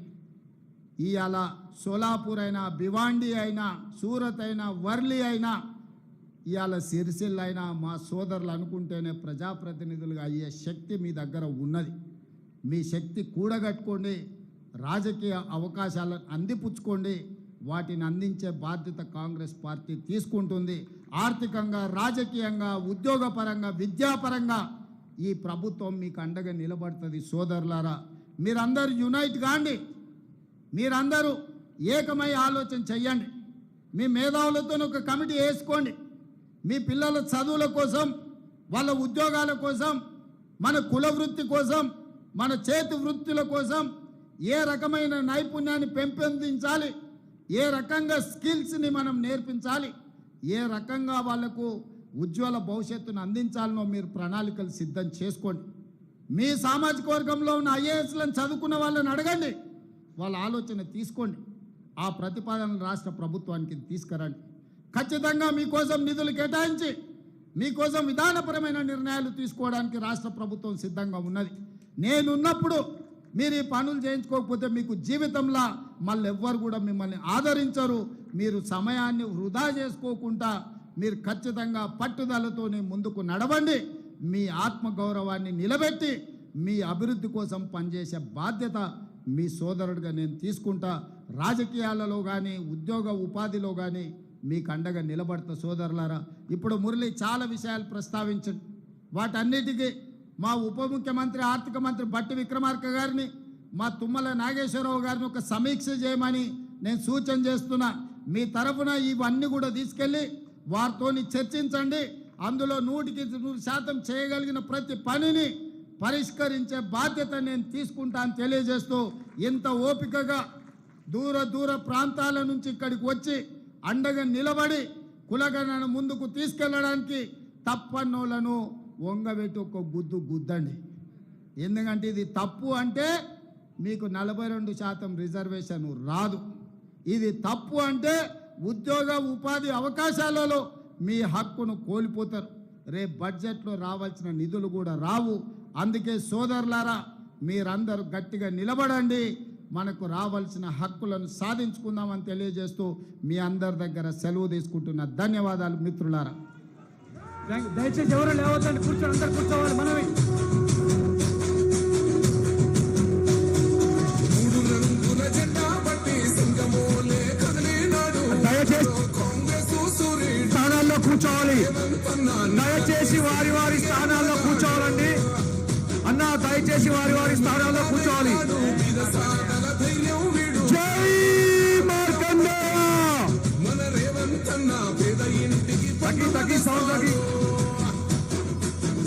ఇవాళ సోలాపూర్ అయినా, భివాండి అయినా, సూరత్ అయినా, వర్లీ అయినా, ఇవాళ సిరిసిల్ల అయినా మా సోదరులు అనుకుంటేనే ప్రజాప్రతినిధులుగా అయ్యే శక్తి మీ దగ్గర ఉన్నది. మీ శక్తి కూడగట్టుకోండి, రాజకీయ అవకాశాలను అందిపుచ్చుకోండి, వాటిని అందించే బాధ్యత కాంగ్రెస్ పార్టీ తీసుకుంటుంది. ఆర్థికంగా, రాజకీయంగా, ఉద్యోగపరంగా, విద్యాపరంగా ఈ ప్రభుత్వం మీకు అండగా నిలబడుతుంది. సోదరులారా, మీరందరూ యునైట్ కాండి, మీరందరూ ఏకమై ఆలోచన చెయ్యండి. మీ మేధావులతో ఒక కమిటీ వేసుకోండి. మీ పిల్లల చదువుల కోసం, వాళ్ళ ఉద్యోగాల కోసం, మన కుల వృత్తి కోసం, మన చేతి వృత్తుల కోసం ఏ రకమైన నైపుణ్యాన్ని పెంపొందించాలి, ఏ రకంగా స్కిల్స్ని మనం నేర్పించాలి, ఏ రకంగా వాళ్లకు ఉజ్వల భవిష్యత్తును అందించాలనో మీరు ప్రణాళికలు సిద్ధం చేసుకోండి. మీ సామాజిక వర్గంలో ఉన్న ఐఏఎస్లను చదువుకున్న వాళ్ళని అడగండి, వాళ్ళ ఆలోచన తీసుకోండి. ఆ ప్రతిపాదనలు రాష్ట్ర ప్రభుత్వానికి తీసుకురండి. ఖచ్చితంగా మీకోసం నిధులు కేటాయించి మీకోసం విధానపరమైన నిర్ణయాలు తీసుకోవడానికి రాష్ట్ర ప్రభుత్వం సిద్ధంగా ఉన్నది. నేనున్నప్పుడు మీరు ఈ పనులు చేయించుకోకపోతే మీకు జీవితంలో మళ్ళీ ఎవ్వరు కూడా మిమ్మల్ని ఆదరించరు. మీరు సమయాన్ని వృధా చేసుకోకుండా మీరు ఖచ్చితంగా పట్టుదలతోనే ముందుకు నడవండి. మీ ఆత్మగౌరవాన్ని నిలబెట్టి మీ అభివృద్ధి కోసం పనిచేసే బాధ్యత మీ సోదరుడిగా నేను తీసుకుంటా. రాజకీయాలలో కానీ, ఉద్యోగ ఉపాధిలో కానీ మీకు అండగా నిలబడతా. సోదరులారా, ఇప్పుడు మురళి చాలా విషయాలు ప్రస్తావించండి. వాటన్నిటికీ మా ఉప ముఖ్యమంత్రి, ఆర్థిక మంత్రి బట్టి విక్రమార్క గారిని, మా తుమ్మల నాగేశ్వరరావు గారిని ఒక సమీక్ష చేయమని నేను సూచన చేస్తున్నా. మీ తరఫున ఇవన్నీ కూడా తీసుకెళ్ళి వారితోని చర్చించండి. అందులో 100% చేయగలిగిన ప్రతి పనిని పరిష్కరించే బాధ్యత నేను తీసుకుంటాను తెలియజేస్తూ, ఇంత ఓపికగా దూర ప్రాంతాల నుంచి ఇక్కడికి వచ్చి అండగా నిలబడి కులగణను ముందుకు తీసుకెళ్లడానికి తప్పన్నోళ్లను వంగబెట్టి ఒక గుద్దు గుద్దండి. ఎందుకంటే ఇది తప్పు అంటే మీకు 42% రిజర్వేషన్ రాదు. ఇది తప్పు అంటే ఉద్యోగ ఉపాధి అవకాశాలలో మీ హక్కును కోల్పోతారు. రేపు బడ్జెట్లో రావాల్సిన నిధులు కూడా రావు. అందుకే సోదరులారా మీరందరూ గట్టిగా నిలబడండి, మనకు రావాల్సిన హక్కులను సాధించుకుందామని తెలియజేస్తూ మీ అందరి దగ్గర సెలవు తీసుకుంటున్న ధన్యవాదాలు మిత్రులారా. దయచేసి ఎవరు లేవద్దండి, కూర్చొని అందరు కూర్చోవాలి. మనవి మూడు రంగుల జెండా పట్టి సింగమోలే కదిలినాడు దయచేసి కాంగ్రెస్ సూర్యుడు స్థానాల్లో కూర్చోవాలి. రేవంతన్న దయచేసి వారి వారి స్థానాల్లో కూర్చోవాలండి. అన్న దయచేసి వారి వారి స్థానాల్లో కూర్చోవాలి. సాధన ధైర్యం వీడు జై మార్కండేయ. మన రేవంతన్న పేద ఇంటికి తగ్గి సౌండ్ తగ్గి.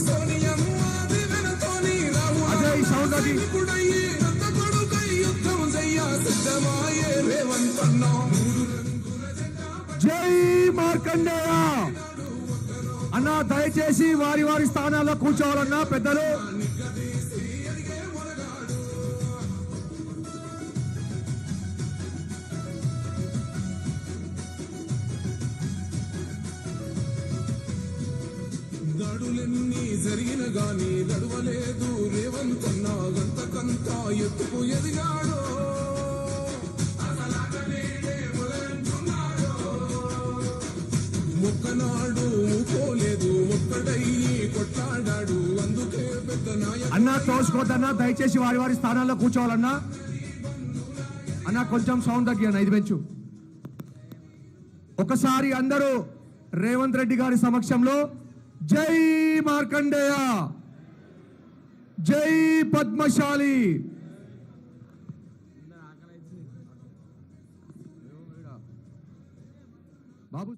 సోనియమ్మ దివెనతోని రాహుల్ అజయ్ సౌండ్ తగ్గి. కొడుకయ్యి రక్త కొడుకై యుద్ధం చెయ్య సిద్ధమాయే రేవంతన్న మూడు రంగుల జెండా జై మార్కండేయ. అన్న దయచేసి వారి వారి స్థానాల్లో కూర్చోవాలన్నా పెద్దలు. దాడులెన్ని జరిగిన గాని దడవలేదు రేవంతన్న గంతకంత ఎత్తుకు ఎదిగాడు మొక్కనాడు పోలేదు ఒక్కడయ్యి కొట్లాడాడు అందుకే పెద్ద నాయకుడు అన్న తోసుకోద్దన్నా దయచేసి వారి వారి స్థానాల్లో కూర్చోవాలన్నా. అన్న కొంచెం సౌండ్ తగ్గి అన్న, ఇది పెంచు. ఒకసారి అందరూ రేవంత్ రెడ్డి గారి సమక్షంలో జై మార్కండేయ, జై పద్మశాలి. బాబు